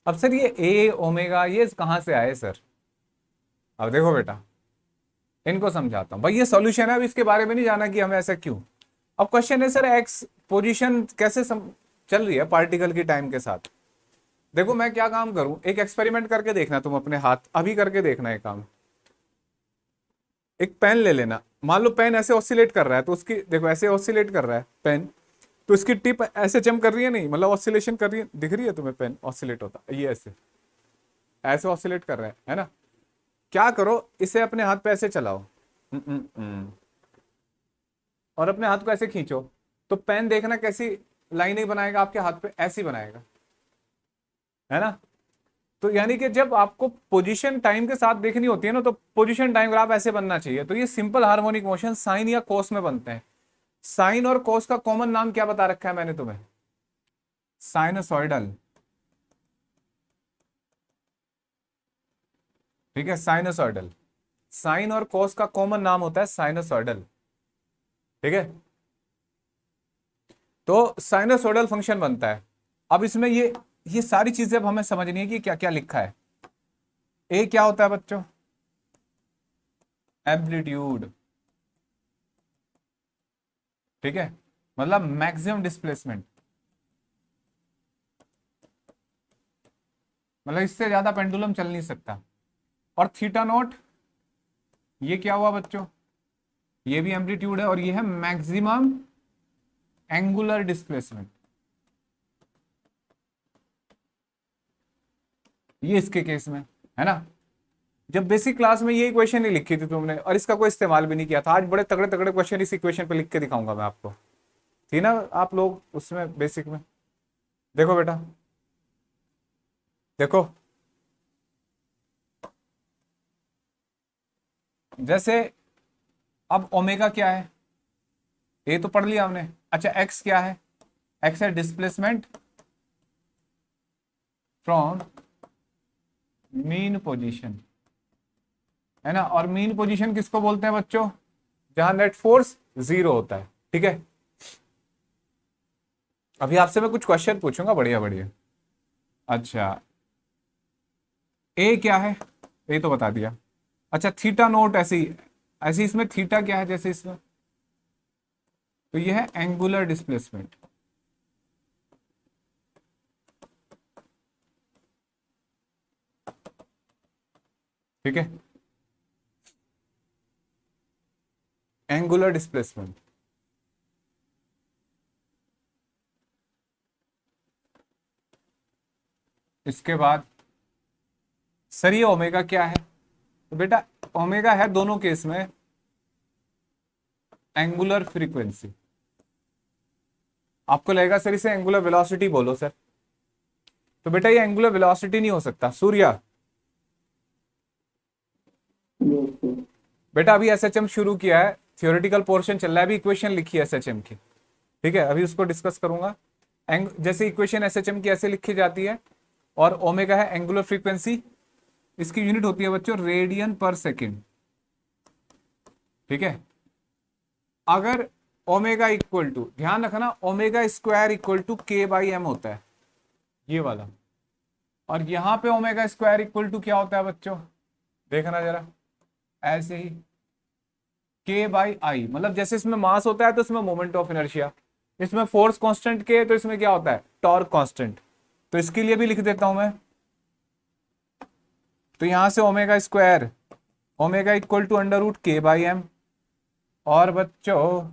अब सर ये ए ओमेगा ये कहाँ से आए सर? अब देखो बेटा, इनको समझाता हूँ भाई, ये सॉल्यूशन है, अब इसके बारे में नहीं जाना कि हमें ऐसा क्यों। अब क्वेश्चन है सर एक्स पोजीशन कैसे चल रही है पार्टिकल की टाइम के साथ। देखो मैं क्या काम करूं, एक एक्सपेरिमेंट करके देखना, तुम अपने हाथ अभी करके देखना है काम। एक पेन ले लेना, मान लो पेन ऐसे ऑसिलेट कर रहा है, तो उसकी देखो ऐसे ऑसिलेट कर रहा है पेन, तो इसकी टिप ऐसे जम कर रही है, नहीं मतलब ऑसिलेशन कर रही है, दिख रही है तुम्हें पेन ऑसिलेट होता, ये ऐसे ऐसे ऑसिलेट कर रहा है ना। क्या करो, इसे अपने हाथ पे ऐसे चलाओ, और अपने हाथ को ऐसे खींचो, तो पेन देखना कैसी लाइनें बनाएगा आपके हाथ पे, ऐसी बनाएगा, है ना। तो यानी कि जब आपको पोजीशन टाइम के साथ देखनी होती है ना, तो पोजीशन टाइम ग्राफ ऐसे बनना चाहिए। तो ये सिंपल हार्मोनिक मोशन साइन या कोस में बनते हैं। साइन और कोस का कॉमन नाम क्या बता रखा है मैंने तुम्हें? साइनोसॉइडल। ठीक है, साइनोसॉइडल। साइन और कोस का कॉमन नाम होता है साइनोसॉइडल। ठीक है, तो साइनोसॉइडल फंक्शन बनता है। अब इसमें ये सारी चीजें अब हमें समझनी है कि क्या क्या लिखा है। ए क्या होता है बच्चों? एम्पलीट्यूड। ठीक है, मतलब मैक्सिमम डिस्प्लेसमेंट, मतलब इससे ज्यादा पेंडुलम चल नहीं सकता। और थीटा नोट, ये क्या हुआ बच्चों? ये भी एम्पलीट्यूड है, और ये है मैक्सिमम एंगुलर डिस्प्लेसमेंट। ये इसके केस में है ना। जब बेसिक क्लास में ये इक्वेशन नहीं लिखी थी तुमने, और इसका कोई इस्तेमाल भी नहीं किया था, आज बड़े तगड़े तगड़े क्वेश्चन इस इक्वेशन पे लिख के दिखाऊंगा मैं आपको। थी ना आप लोग उसमें बेसिक में? देखो बेटा, देखो जैसे अब ओमेगा क्या है, ये तो पढ़ लिया हमने। अच्छा एक्स क्या है? एक्स है डिस्प्लेसमेंट फ्रॉम मीन पोजीशन, है ना। और मीन पोजीशन किसको बोलते हैं बच्चों? जहां नेट फोर्स 0 होता है। ठीक है, अभी आपसे मैं कुछ क्वेश्चन पूछूंगा बढ़िया बढ़िया। अच्छा, ए क्या है? ए तो बता दिया। अच्छा थीटा नोट, ऐसी ऐसी इसमें थीटा क्या है जैसे इसमें? तो ये है एंगुलर डिस्प्लेसमेंट। ठीक है, एंगुलर डिस्प्लेसमेंट। इसके बाद सर ये ओमेगा क्या है? तो बेटा ओमेगा है दोनों केस में एंगुलर फ्रीक्वेंसी। आपको लगेगा सर इसे एंगुलर वेलोसिटी बोलो सर, तो बेटा ये एंगुलर वेलोसिटी नहीं हो सकता सूर्या। दोस्तों। बेटा अभी एसएचएम शुरू किया है, थियोरेटिकल पोर्शन चल रहा है, अभी इक्वेशन लिखी है एसएचएम की। ठीक है, अभी उसको डिस्कस करूंगा। जैसे इक्वेशन एसएचएम की ऐसे लिखी जाती है, और ओमेगा है एंगुलर फ्रीक्वेंसी, इसकी यूनिट होती है बच्चों रेडियन पर सेकेंड। ठीक है, अगर ओमेगा इक्वल टू, ध्यान रखना ओमेगा स्क्वायर इक्वल टू के बाई एम होता है, ये वाला। और यहां पे ओमेगा स्क्वायर इक्वल टू क्या होता है बच्चों? देखना जरा, ऐसे ही के बाई आई, मतलब जैसे इसमें मास होता है तो इसमें मोमेंट ऑफ इनर्शिया, इसमें फोर्स कांस्टेंट के, तो इसमें क्या होता है? Torque constant. तो इसके लिए भी लिख देता हूं मैं, तो यहां से omega square, omega equal to under root k by m. और बच्चों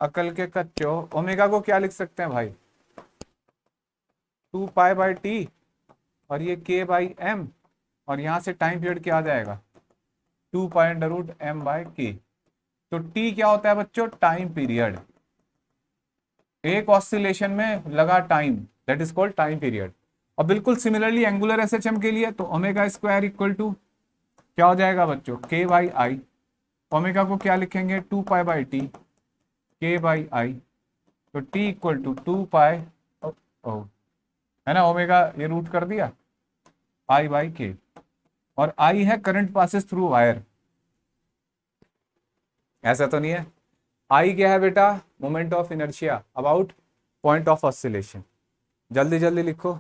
अकल के कच्चों, ओमेगा को क्या लिख सकते हैं भाई? 2 पाई बाई टी और ये k बाई एम, और यहां से टाइम पीरियड क्या आ जाएगा 2 pi under root m by k. तो t क्या होता है बच्चों, टाइम पीरियड। एक ऑसिलेशन में लगा time, that is called time period. और बिल्कुल सिमिलरली एंगुलर एसएचएम के लिए तो ओमेगा स्क्वायर इक्वल टू क्या हो जाएगा बच्चों, के बाई आई। ओमेगा को क्या लिखेंगे, 2 पाई बाई टी के बाई आई। तो टी इक्वल टू 2 पाई, ओ है ना, ओमेगा ये रूट कर दिया आई बाई के, और आई है करंट पासिस थ्रू वायर। ऐसा तो नहीं है। आई क्या है बेटा, moment of inertia about point of oscillation. जल्दी जल्दी लिखो।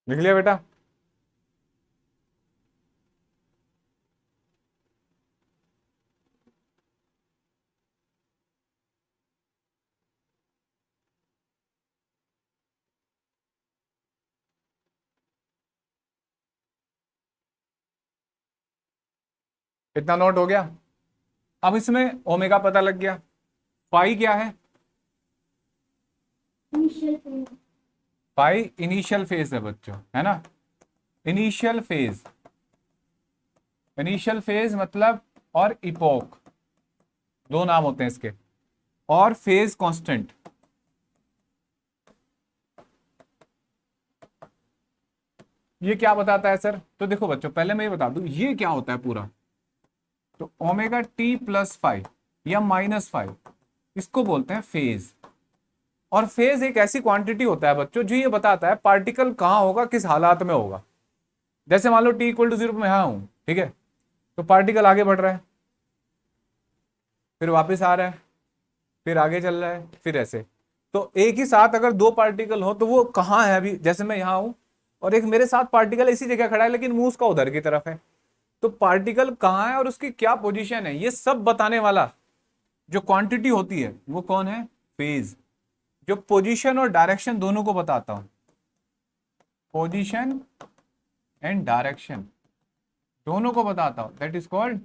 लिख लिया बेटा। इतना नोट हो गया। अब इसमें ओमेगा पता लग गया। पाई क्या है, पाई इनिशियल फेज है बच्चों, है ना। इनिशियल फेज, इनिशियल फेज मतलब, और इपोक, दो नाम होते हैं इसके, और फेज कांस्टेंट। ये क्या बताता है सर, तो देखो बच्चों पहले मैं ये बता दूं ये क्या होता है पूरा। तो ओमेगा टी प्लस 5 या -5, इसको बोलते हैं फेज। और फेज एक ऐसी क्वांटिटी होता है बच्चों जो ये बताता है पार्टिकल कहां होगा, किस हालात में होगा। जैसे मान लो टी इक्वल टू 0 में यहां हूं, ठीक है, तो पार्टिकल आगे बढ़ रहा है, फिर वापस आ रहा है, फिर आगे चल रहा है, फिर ऐसे। तो एक ही साथ अगर दो पार्टिकल हो तो वो कहाँ है, अभी जैसे मैं यहां हूं और एक मेरे साथ पार्टिकल इसी जगह खड़ा है लेकिन मुंह उसका उधर की तरफ है, तो पार्टिकल कहाँ है और उसकी क्या पोजीशन है, ये सब बताने वाला जो क्वांटिटी होती है वो कौन है, फेज। जो पोजीशन और डायरेक्शन दोनों को बताता हूं, पोजीशन एंड डायरेक्शन दोनों को बताता हूं, दैट इज कॉल्ड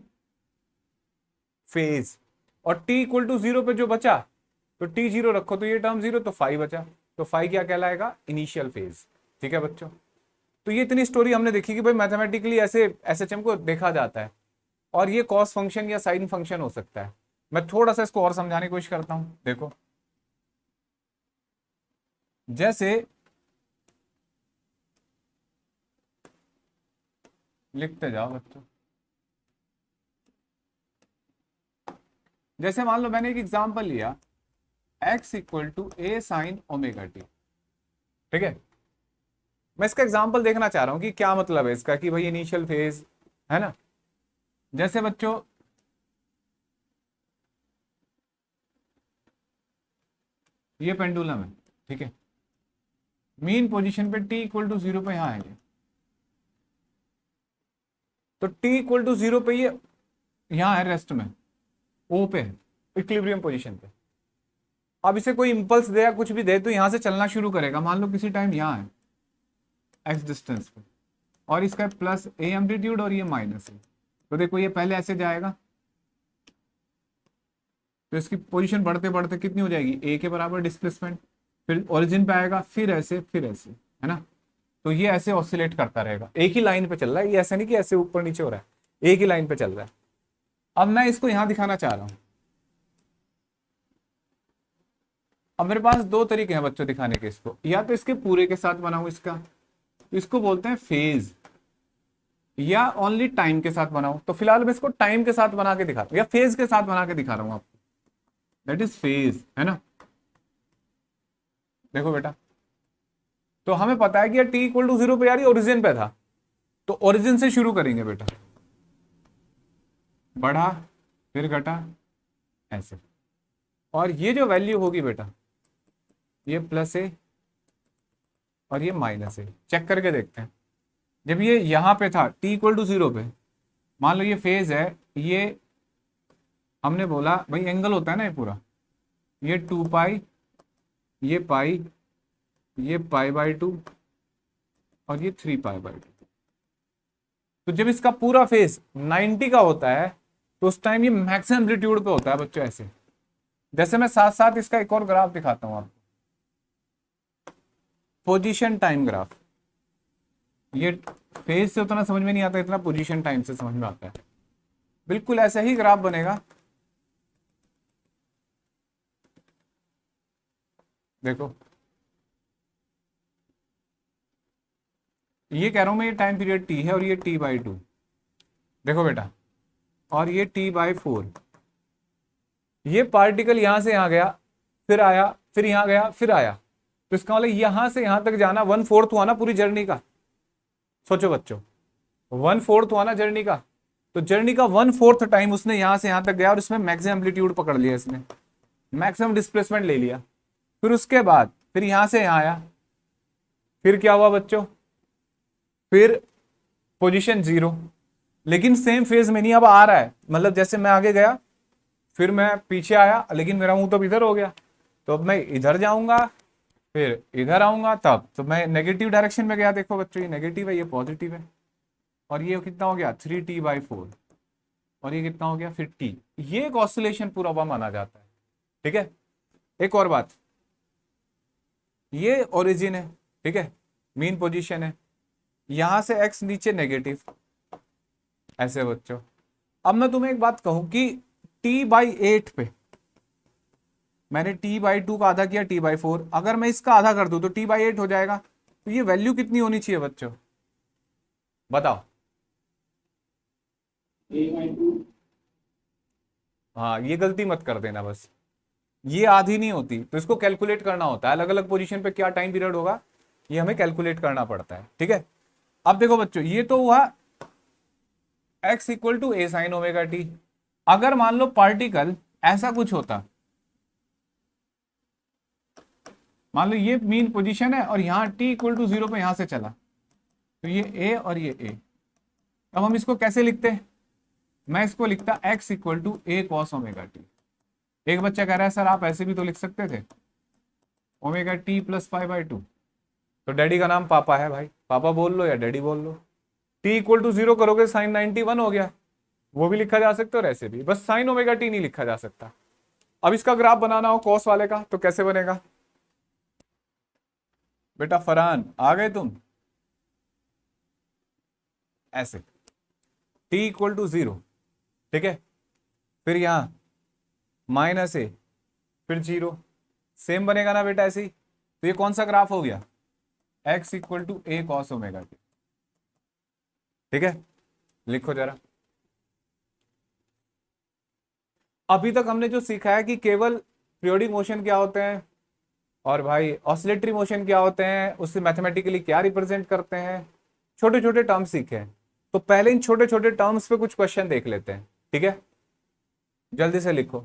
फेज। और t इक्वल टू 0 पे जो बचा, तो t 0 रखो तो ये टर्म 0, तो 5 बचा, तो 5 क्या कहलाएगा, इनिशियल फेज। ठीक है बच्चों, तो ये इतनी स्टोरी हमने देखी कि भाई मैथमेटिकली ऐसे एसएचएम को देखा जाता है, और ये कॉस फंक्शन या साइन फंक्शन हो सकता है। मैं थोड़ा सा इसको और समझाने की कोशिश करता हूं। देखो जैसे लिखते जाओ बच्चों, जैसे मान लो मैंने एक एग्जांपल लिया, x equal to a sine omega t. ठीक है, मैं इसका एग्जांपल देखना चाह रहा हूं कि क्या मतलब है इसका, कि भाई इनिशियल फेज है ना। जैसे बच्चों ये पेंडुलम है, ठीक है, मीन पोजीशन पे t इक्वल टू 0 पे यहां है ये, तो t इक्वल टू 0 पे ये यहां है रेस्ट में, ओ पे है, इक्विलिब्रियम पोजीशन पे। अब इसे कोई इंपल्स दे या कुछ भी दे तो यहां से चलना शुरू करेगा, मान लो किसी टाइम यहां है एक्स डिस्टेंस पे, और इसका प्लस ए एम्पलीट्यूड और ये माइनस है, तो देखो ये पहले ऐसे जाएगा, तो इसकी पोजीशन बढ़ते बढ़ते कितनी हो जाएगी, ए के बराबर डिस्प्लेसमेंट, फिर ओरिजिन पे आएगा, फिर ऐसे है ना। तो ये ऐसे ऑसिलेट करता रहेगा, एक ही लाइन पे चल रहा है, ये ऐसा नहीं कि ऐसे ऊपर नीचे हो रहा है, एक ही लाइन पे चल रहा है। अब मैं इसको यहां दिखाना चाह रहा हूं। अब मेरे पास दो तरीके हैं बच्चों दिखाने के इसको, या तो इसके पूरे के साथ बनाऊं इसका, तो इसको बोलते हैं फेज, या ओनली टाइम के साथ बनाऊं, तो फिलहाल मैं इसको टाइम के साथ बना के दिखा रहा हूं, या फेज के साथ बना के दिखा रहा हूं आपको, दैट इज फेज, है ना। देखो बेटा, तो हमें पता है कि यार टी इक्वल टू 0 पे यार ये ओरिजिन पे था, तो ओरिजिन से शुरू करेंगे बेटा, बढ़ा फिर घटा ऐसे, और ये जो वैल्यू होगी बेटा ये प्लस ए और ये माइनस ए, चेक करके देखते हैं। जब ये यहां पे था t इक्वल टू 0 पे, मान लो ये फेज है, ये हमने बोला भाई एंगल होता है ना ये पूरा, ये 2 पाई, ये पाई, ये पाई बाय 2 और ये 3 पाई बाय 2। तो जब इसका पूरा फेज 90 का होता है तो उस टाइम ये मैक्सिमम एम्पलीट्यूड पे होता है बच्चों ऐसे। जैसे मैं साथ साथ इसका एक और ग्राफ दिखाता हूं आपको, पोजीशन टाइम ग्राफ। ये फेज से उतना समझ में नहीं आता, इतना पोजीशन टाइम से समझ में आता है। बिल्कुल ऐसा ही ग्राफ बनेगा, देखो ये कह रहा हूं मैं, ये टाइम पीरियड टी है और ये टी बाई 2, देखो बेटा, और ये टी बाई 4। ये पार्टिकल यहां से यहां गया, फिर आया, फिर यहां गया, फिर आया, तो इसका मतलब यहां से यहां तक जाना 1/4 हुआ ना पूरी जर्नी का। सोचो बच्चों, 1/4 हुआ ना जर्नी का, तो जर्नी का 1/4 टाइम उसने यहां से यहां तक गया और इसमें मैक्सिमम एम्पलीट्यूड पकड़ लिया इसने, मैक्सिमम डिस्प्लेसमेंट ले लिया। फिर उसके बाद फिर यहां से यहां आया, फिर क्या हुआ बच्चों, फिर पोजीशन 0, लेकिन सेम फेज में नहीं, अब आ रहा है, मतलब जैसे मैं आगे गया फिर मैं पीछे आया, लेकिन मेरा मुंह तो इधर हो गया, तो अब मैं इधर जाऊंगा फिर इधर आऊंगा, तब तो मैं नेगेटिव डायरेक्शन में गया। देखो बच्चों ये नेगेटिव है, ये पॉजिटिव है, और ये कितना हो गया 3t/4, और ये कितना हो गया फिर t। ये एक ऑसिलेशन पूरा हुआ माना जाता है, ठीक है। एक और बात, ये ओरिजिन है, ठीक है, मीन पोजीशन है, यहां से x नीचे नेगेटिव ऐसे बच्चों। अब मैं तुम्हें एक बात कहूं कि t/8 पे मैंने t/2 का आधा किया, t/4, अगर मैं इसका आधा कर दूं तो t/8 हो जाएगा। तो ये वैल्यू कितनी होनी चाहिए बच्चों, बताओ। A/2। हाँ ये गलती मत कर देना बस, ये आधी नहीं होती, तो इसको कैलकुलेट करना होता है, अलग अलग पोजीशन पे क्या टाइम पीरियड होगा ये हमें कैलकुलेट करना पड़ता है, ठीक है। अब देखो बच्चों, ये तो हुआ x equal to a sine omega t. अगर मान लो पार्टिकल ऐसा कुछ होता, मान लो ये मीन पोजीशन है और यहां t इक्वल टू 0 पे यहां से चला, तो ये a और ये a। अब हम इसको कैसे लिखते हैं, मैं इसको लिखता x equal to a cos omega t. एक बच्चा कह रहा है सर आप ऐसे भी तो लिख सकते थे, ओमेगा टी प्लस π/2। तो डैडी का नाम पापा है भाई, पापा बोल लो या डैडी बोल लो। t इक्वल टू 0 करोगे साइन 91 हो गया, वो भी लिखा जा सकता है और ऐसे भी, बस साइन ओमेगा टी नहीं लिखा जा सकता। अब इसका ग्राफ बनाना हो कॉस वाले का तो कैसे बनेगा बेटा, फरहान आ गए तुम, ऐसे t इक्वल टू 0, ठीक है, फिर यहां माइनस ए, फिर 0, सेम बनेगा ना बेटा ऐसे ही। तो ये कौन सा ग्राफ हो गया, x equal to a cos omega t, ठीक है। लिखो जरा, अभी तक हमने जो सीखा है कि केवल पीरियोडिक मोशन क्या होते हैं और भाई ऑसिलेटरी मोशन क्या होते हैं, उससे मैथमेटिकली क्या रिप्रेजेंट करते हैं, छोटे छोटे टर्म्स सीखे हैं। तो पहले इन छोटे छोटे टर्म्स पे कुछ क्वेश्चन देख लेते हैं, ठीक है, जल्दी से लिखो।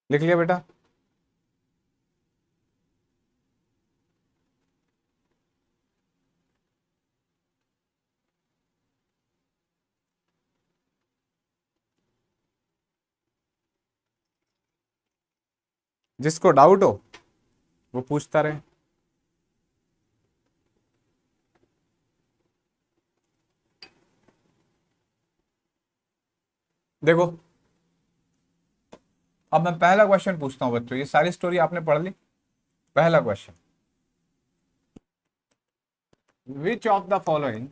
लिख लिया बेटा, जिसको डाउट हो वो पूछता रहे। देखो अब मैं पहला क्वेश्चन पूछता हूं बच्चों, ये सारी स्टोरी आपने पढ़ ली। पहला question, which of the following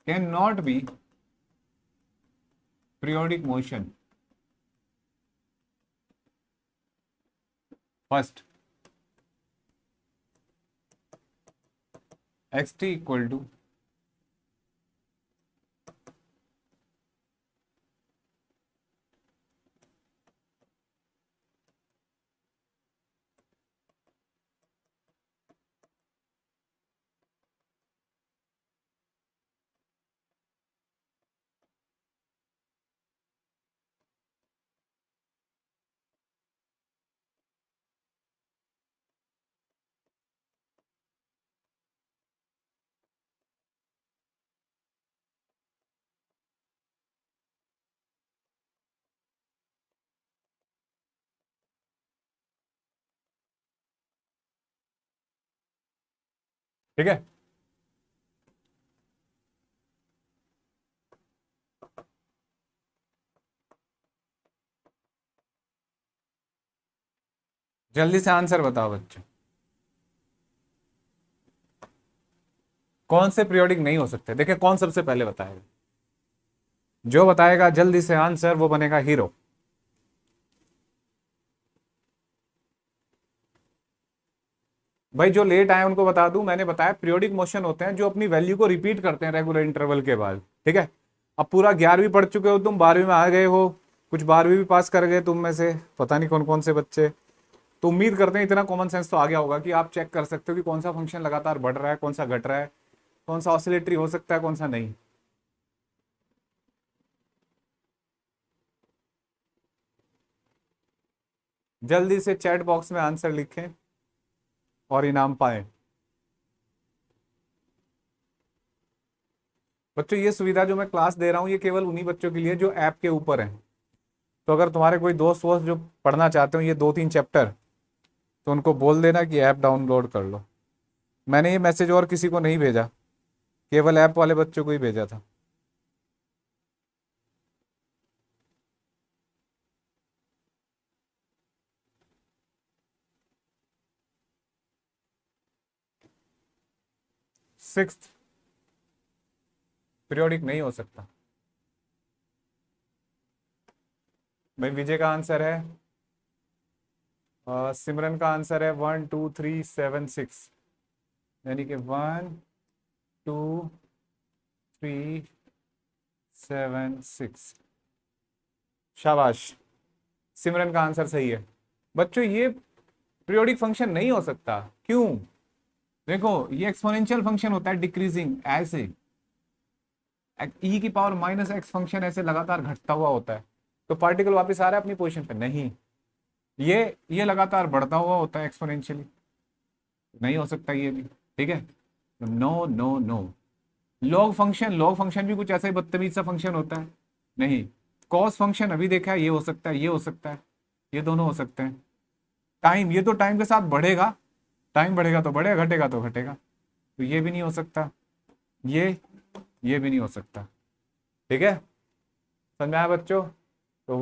can not be periodic motion. First, xt equal to ठीक है। जल्दी से आंसर बताओ बच्चों, कौन से पीरियोडिक नहीं हो सकते। देखिए कौन सबसे पहले बताएगा, जो बताएगा जल्दी से आंसर वो बनेगा हीरो। भाई जो लेट आए उनको बता दूं, मैंने बताया पीरियोडिक मोशन होते हैं जो अपनी वैल्यू को रिपीट करते हैं रेगुलर इंटरवल के बाद। ठीक है, अब पूरा 11वीं पढ़ चुके हो तुम, 12वीं में आ गए हो, कुछ 12वीं भी पास कर गए तुम में से, पता नहीं कौन कौन से बच्चे। तो उम्मीद करते हैं इतना कॉमन सेंस तो आ गया होगा कि आप चेक कर सकते हो कि कौन सा फंक्शन लगातार बढ़ रहा है, कौन सा घट रहा है, कौन सा ऑसिलेटरी हो सकता है, कौन सा नहीं। जल्दी से चैट बॉक्स में आंसर लिखें और इनाम पाएं। बच्चों ये सुविधा जो मैं क्लास दे रहा हूँ ये केवल उन्हीं बच्चों के लिए जो ऐप के ऊपर हैं। तो अगर तुम्हारे कोई दोस्त वोस्त जो पढ़ना चाहते हो ये 2-3 चैप्टर, तो उनको बोल देना कि ऐप डाउनलोड कर लो। मैंने ये मैसेज और किसी को नहीं भेजा, केवल ऐप वाले बच्चों को ही भेजा था। सिक्स्थ पीरियोडिक नहीं हो सकता। भाई विजय का आंसर है, सिमरन का आंसर है 1 2 3 7 6, यानी कि 1 2 3 7 6। शाबाश, सिमरन का आंसर सही है। बच्चों ये पीरियोडिक फंक्शन नहीं हो सकता, क्यों? देखो ये एक्सपोनेंशियल फंक्शन होता है डिक्रीजिंग, ऐसे ई की पावर -x फंक्शन ऐसे लगातार घटता हुआ होता है, तो पार्टिकल वापस आ रहा है अपनी पोजीशन पे। नहीं, ये लगातार बढ़ता हुआ होता है एक्सपोनेंशियली, नहीं हो सकता ये भी। ठीक है, no no no. Log function भी कुछ ऐसा ही बदतमीज सा फंक्शन होता है। नहीं, कॉस फंक्शन अभी देखा है, ये हो सकता है, ये हो सकता है, ये दोनों हो सकते हैं। टाइम, ये तो टाइम के साथ बढ़ेगा, टाइम बढ़ेगा तो बढ़ेगा, घटेगा तो घटेगा, तो ये भी नहीं हो सकता, ये भी नहीं हो सकता। ठीक है, समझ में आया बच्चों? तो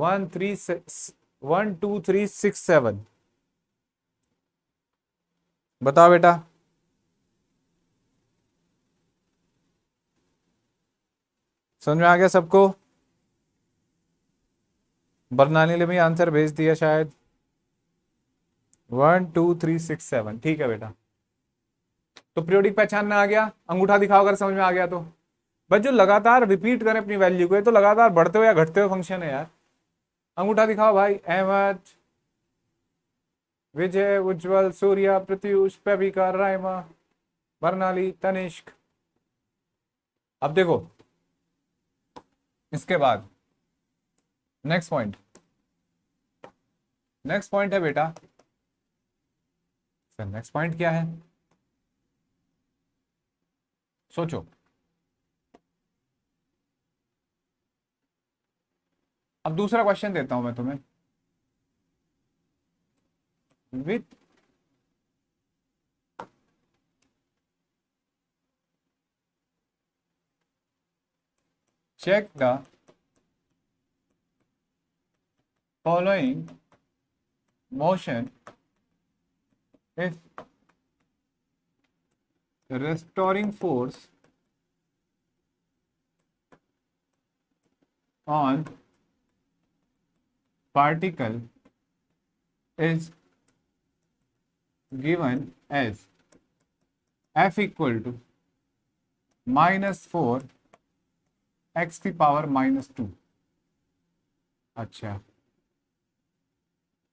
1 2 3 6 7, बताओ बेटा। समझ में आ गया सबको? बरनानी ने भी आंसर भेज दिया शायद। 1 2 3 6 7, ठीक है बेटा। तो पीरियोडिक पहचानना आ गया, अंगूठा दिखाओ अगर समझ में आ गया तो। बस जो लगातार रिपीट करें अपनी वैल्यू को, ये तो लगातार बढ़ते हुए या घटते हुए फंक्शन है यार। अंगूठा दिखाओ भाई। अहमद, विजय, उज्जवल, सूर्या, प्रत्युष, पेविका, रायमा, बरनाली, तनिष्क। अब देखो इसके बाद नेक्स्ट पॉइंट है बेटा। सर नेक्स्ट पॉइंट क्या है, सोचो। अब दूसरा क्वेश्चन देता हूं मैं तुम्हें। With check the following motion if the restoring force on particle is given as f equal to -4 x की पावर -2। अच्छा,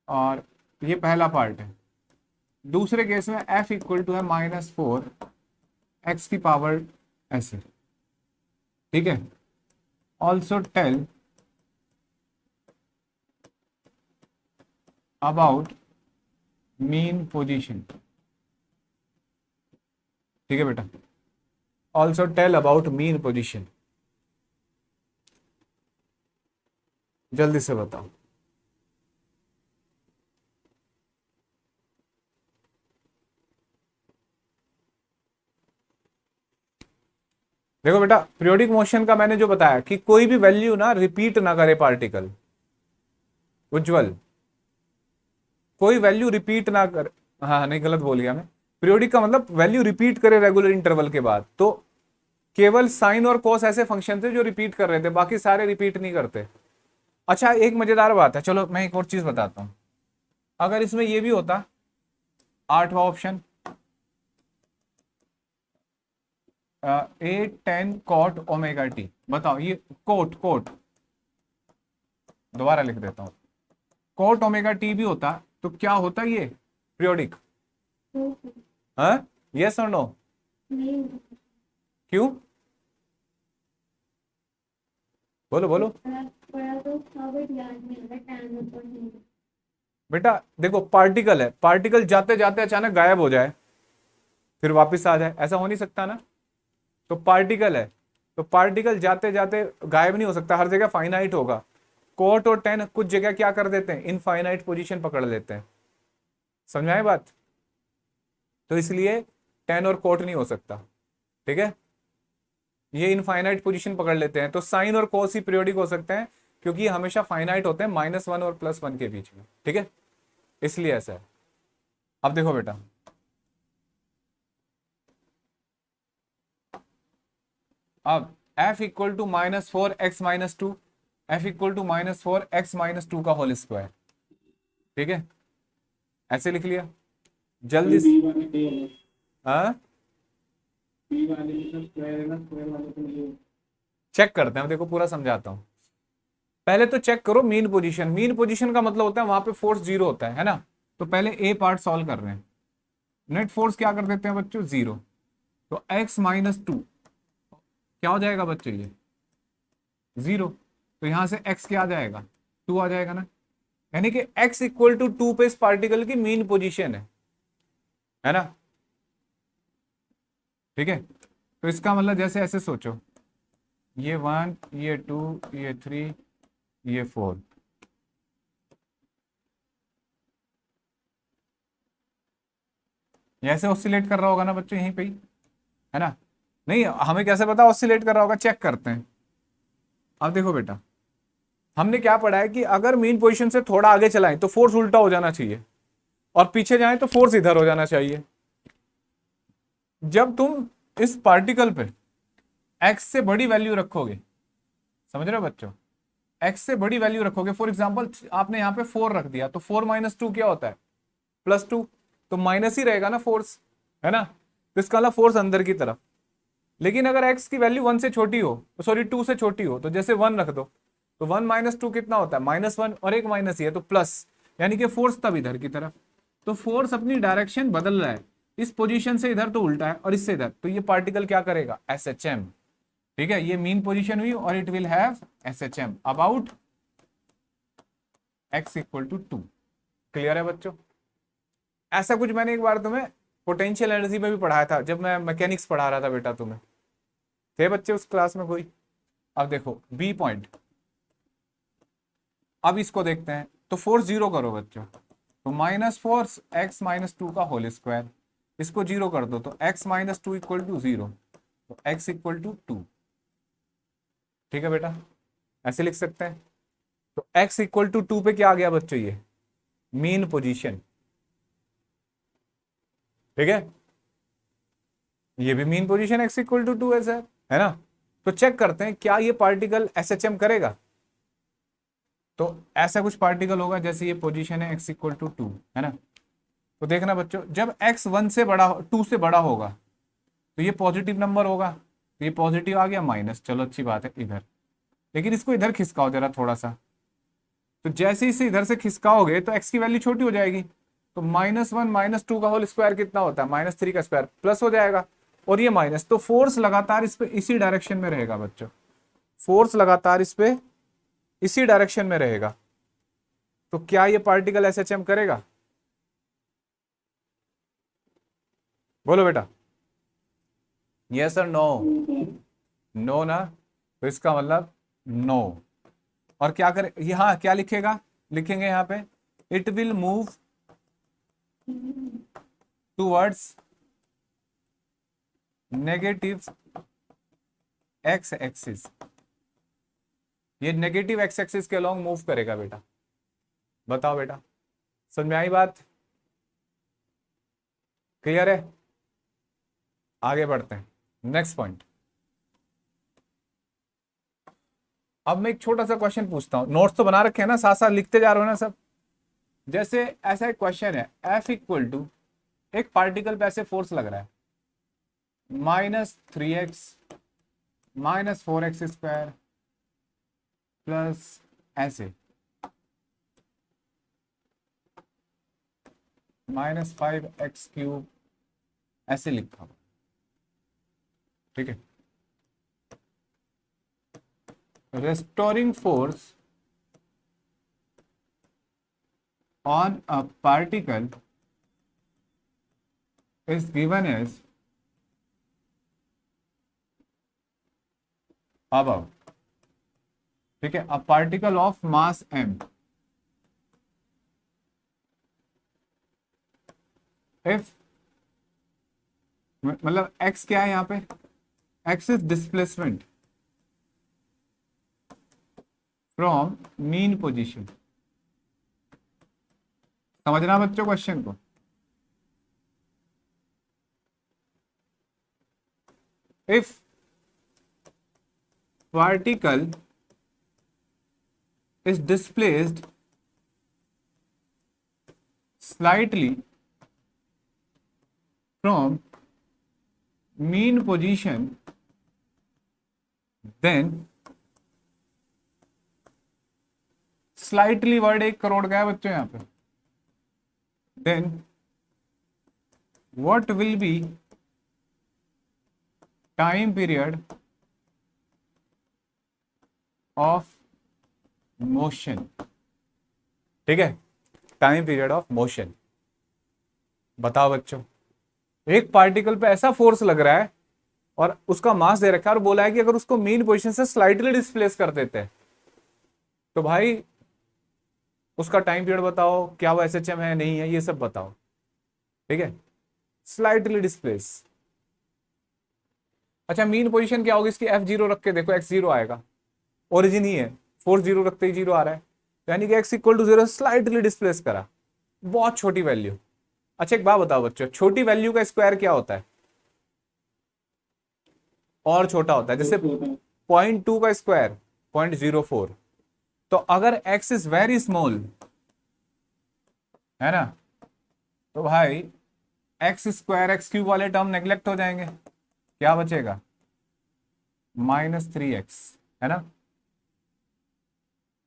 और ये पहला पार्ट है। दूसरे केस में f इक्वल टू है -4 x की पावर ऐसे, ठीक है। Also tell about mean position, ठीक है बेटा। Also tell about mean position, जल्दी से बताओ। देखो बेटा, पीरियोडिक मोशन का मैंने जो बताया कि कोई भी वैल्यू ना रिपीट ना करे पार्टिकल, उज्जवल, कोई वैल्यू रिपीट ना करे। हाँ नहीं, गलत बोल गया मैं। पीरियोडिक का मतलब वैल्यू रिपीट करे रेगुलर इंटरवल के बाद। तो केवल साइन और कॉस ऐसे फंक्शन थे जो रिपीट कर रहे थे, बाकी सारे रिपीट नहीं करते। अच्छा, एक मजेदार बात है, चलो मैं एक और चीज बताता हूं। अगर इसमें ये भी होता, 8वां ऑप्शन, 8 10 कॉट ओमेगा टी, बताओ ये कोट कोट, दोबारा लिख देता हूं, कॉट ओमेगा टी भी होता तो क्या होता ये पीरियोडिक? हाँ, यस और नो? नहीं, क्यों? बोलो बोलो। पढ़ा तो था बट याद नहीं आ रहा, टाइम ऊपर नहीं। बेटा देखो, पार्टिकल है, पार्टिकल जाते जाते अचानक गायब हो जाए फिर वापस आ जाए, ऐसा हो नहीं सकता ना। तो पार्टिकल है, तो पार्टिकल जाते जाते गायब नहीं हो सकता, हर जगह फाइनाइट होगा। कोट और 10 कुछ जगह क्या कर देते हैं, इनफाइनाइट पोजीशन पकड़ लेते हैं। समझ में आई बात? तो इसलिए 10 और कोट नहीं हो सकता, ठीक है। ये इनफाइनाइट पोजीशन पकड़ लेते हैं। तो साइन और कोस ही पीरियोडिक हो सकते हैं, क्योंकि ये हमेशा फाइनाइट होते हैं -1 और +1 के बीच में, ठीक है, इसलिए ऐसा है। अब देखो बेटा, अब f equal to -4x-2, f equal to -4x-2 का होल स्क्वायर, ठीक है, ऐसे लिख लिया जल्दी से। बी वाले पे है, हाँ, बी वाले में सब स्क्वायर है ना, स्क्वायर वाले पे नहीं है। चेक करते हैं, देखो पूरा समझाता हूं। पहले तो चेक करो मीन पोजीशन। मीन पोजीशन का मतलब होता है वहां पे फोर्स 0 होता है ना। तो पहले ए पार्ट सॉल्व कर रहे हैं। नेट फोर्स क्या कर देते हैं बच्चों, 0। तो x-2 क्या हो जाएगा बच्चों, ये 0। तो यहां से x क्या आ जाएगा, 2 आ जाएगा ना। यानी कि x इक्वल टू 2 पे इस पार्टिकल की मीन पोजीशन है ना, ठीक है। तो इसका मतलब जैसे ऐसे सोचो, ये 1, ये 2, ये 3, ये 4, ये ऐसे ऑसिलेट कर रहा होगा ना बच्चों, यहीं पे ही, है ना। नहीं, हमें कैसे पता ऑसिलेट कर रहा होगा, चेक करते हैं। अब देखो बेटा, हमने क्या पढ़ा है कि अगर मीन पोजीशन से थोड़ा आगे चलाएं तो फोर्स उल्टा हो जाना चाहिए, और पीछे जाएं तो फोर्स इधर हो जाना चाहिए। जब तुम इस पार्टिकल पे x से बड़ी वैल्यू रखोगे, समझ रहे हो बच्चों, x से बड़ी वैल्यू रखोगे, फॉर एग्जांपल आपने यहाँ पे 4 रख दिया, तो 4 - 2 क्या होता है, +2। तो माइनस ही रहेगा ना फोर्स, है ना। तो इसका मतलब फोर्स अंदर की तरफ। लेकिन अगर x की वैल्यू 1 से छोटी हो, सॉरी 2 से छोटी हो, तो जैसे 1 रख दो, तो 1 - 2 कितना होता है, -1, और एक माइनस ही है तो प्लस, यानी कि फोर्स तब इधर की तरफ। तो फोर्स अपनी डायरेक्शन बदल रहा है, इस पोजीशन से इधर तो उल्टा है, और इससे इधर। तो ये पार्टिकल क्या करेगा, SHM, ठीक है। ये मीन पोजीशन हुई, और it will have SHM about x equal to 2। Clear है बच्चों? ऐसा कुछ मैंने एक बार तुम्हें पोटेंशियल एनर्जी में भी पढ़ाया था, जब मैं मैकेनिक्स पढ़ा रहा था बेटा तुम्हें, थे बच्चे उस क्लास में कोई? अब देखो बी पॉइंट, अब इसको देखते हैं। तो फोर्स 0 करो बच्चों, तो -4x-2 का होल स्क्वायर, इसको 0 कर दो, तो x-2 इक्वल टू 0, तो x इक्वल टू 2, ठीक है बेटा, ऐसे लिख सकते हैं। तो x इक्वल टू 2 पे क्या आ गया बच्चों, ये मीन पोजीशन, ठीक है। ये भी mean position x equal to 2 है सर, है ना। तो चेक करते हैं क्या ये पार्टिकल SHM करेगा। तो ऐसा कुछ पार्टिकल होगा, जैसे ये पोजीशन है x इक्वल टू 2, है ना। तो देखना बच्चों, जब x 1 से बड़ा 2 से बड़ा होगा तो ये पॉजिटिव नंबर होगा, तो ये पॉजिटिव आ गया माइनस, चलो अच्छी बात है इधर। लेकिन इसको इधर खिसकाओ जरा थोड़ा सा, तो जैसे ही इसे इधर से खिसकाओगे तो x की वैल्यू छोटी हो जाएगी। तो -1 -2 का होल स्क्वायर कितना होता है, -3 का स्क्वायर, प्लस हो जाएगा। और ये माइनस, तो फोर्स लगातार इस पे इसी डायरेक्शन में रहेगा बच्चों, फोर्स लगातार इस पे इसी डायरेक्शन में रहेगा। तो क्या ये पार्टिकल एसएचएम करेगा? बोलो बेटा, यस और नो? नो ना, तो इसका मतलब नो। और क्या करे, यहाँ क्या लिखेगा, लिखेंगे यहाँ पे it will move towards negative x axis. ये नेगेटिव एक्स एक्सिस के अलोंग मूव करेगा बेटा। बताओ बेटा, समझ में आई बात? क्लियर है? आगे बढ़ते हैं, नेक्स्ट पॉइंट। अब मैं एक छोटा सा क्वेश्चन पूछता हूं, नोट्स तो बना रखे हैं ना, साथ साथ लिखते जा रहे हो ना सब। जैसे ऐसा एक क्वेश्चन है, F इक्वल टू, एक पार्टिकल पे ऐसे फोर्स लग रहा है -3x -4x स्क्वायर प्लस ऐसे -5x³ ऐसे लिखा हुआ, ठीक है। restoring force on a particle is given as above, ठीक है। a particle of mass m, if मतलब x क्या है यहाँ पे, x is displacement from mean position। समझना बच्चों क्वेश्चन को। if particle is displaced slightly from mean position, then slightly word 1 crore का है बच्चों यहाँ पे, then what will be time period of motion, ठीक है, टाइम पीरियड ऑफ मोशन। बताओ बच्चों, एक पार्टिकल पे ऐसा फोर्स लग रहा है और उसका मास दे रखा है और बोला है कि अगर उसको मीन पोजीशन से स्लाइटली डिस्प्लेस कर देते हैं तो भाई उसका टाइम पीरियड बताओ, क्या वो एसएचएम है नहीं है, ये सब बताओ, ठीक है। स्लाइटली डिस्प्लेस, अच्छा मीन पोजीशन क्या होगी इसकी, F0 रख के देखो, x0 आएगा, ओरिजिन ही है, फोर्स 0 रखते ही 0 आ रहा है, यानी कि x equal to 0 slightly displace करा, बहुत छोटी वैल्यू। अच्छा एक बात बताओ बच्चों, छोटी वैल्यू का स्क्वायर क्या होता है, और छोटा होता है, जैसे 0.2 का स्क्वायर 0.04। तो अगर x इज वेरी स्मॉल, है ना, तो भाई x² x³ वाले टर्म नेग्लेक्ट हो जाएंगे, क्या बचेगा, -3x, है ना।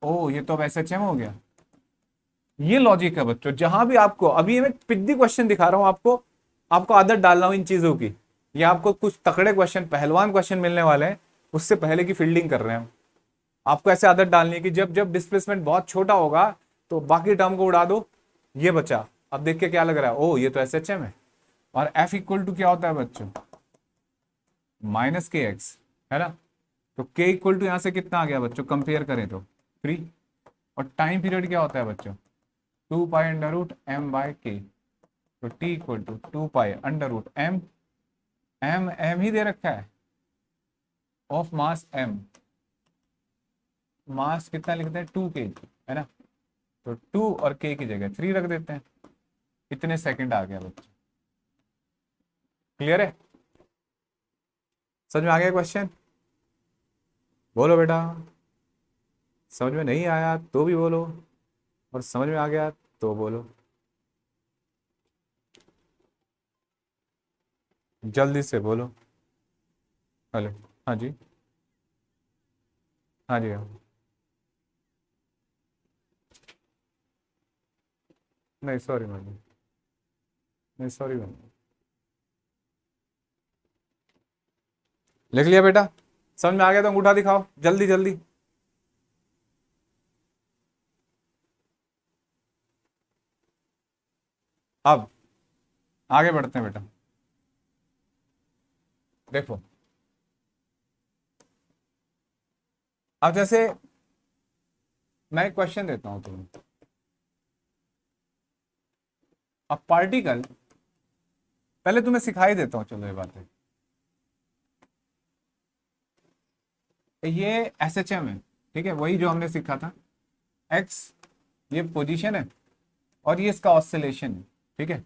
ओ ये तो अब एसएचएम हो गया। ये लॉजिक है बच्चों, जहां भी आपको, अभी मैं पिद्दी क्वेश्चन दिखा रहा हूं आपको, आपको आदत डाल रहा हूं इन चीजों की, ये आपको कुछ तकड़े क्वेश्चन, पहलवान क्वेश्चन मिलने वाले हैं, उससे पहले की फील्डिंग कर रहे हैं हम। आपको ऐसे आदत डालनी है कि जब जब डिस्प्लेसमेंट बहुत छोटा होगा तो बाकी टर्म को उड़ा दो, ये बचा। अब देख के क्या लग रहा है, ओ ये तो एसएचएम है। और F इक्वल टू क्या होता है बच्चों, -kx, है ना। तो k इक्वल टू यहां से कितना आ गया बच्चों, कंपेयर करें तो 3। और टाइम पीरियड क्या होता है बच्चों, 2π√m/k। तो t equal to 2π√m, m ही दे रखा है, ऑफ मास m, मास कितना लिखते हैं 2 kg, है ना। तो 2 और k की जगह 3 रख देते हैं, इतने सेकंड आ गया बच्चों। क्लियर है, समझ में आ गया क्वेश्चन? बोलो बेटा। समझ में नहीं आया तो भी बोलो, और समझ में आ गया तो बोलो, जल्दी से बोलो। हेलो। हाँ जी। हाँ जी हाँ। नहीं सॉरी मैडम, नहीं सॉरी मैडम। लिख लिया बेटा? समझ में आ गया तो अंगूठा दिखाओ जल्दी जल्दी। अब आगे बढ़ते हैं बेटा। देखो, अब जैसे मैं एक क्वेश्चन देता हूं तुम्हें। अब पार्टिकल, पहले तुम्हें सिखाई देता हूं, चलो ये बात है। ये एसएचएम है, ठीक है, वही जो हमने सीखा था। एक्स ये पोजीशन है, और ये इसका ऑसिलेशन है, ठीक है।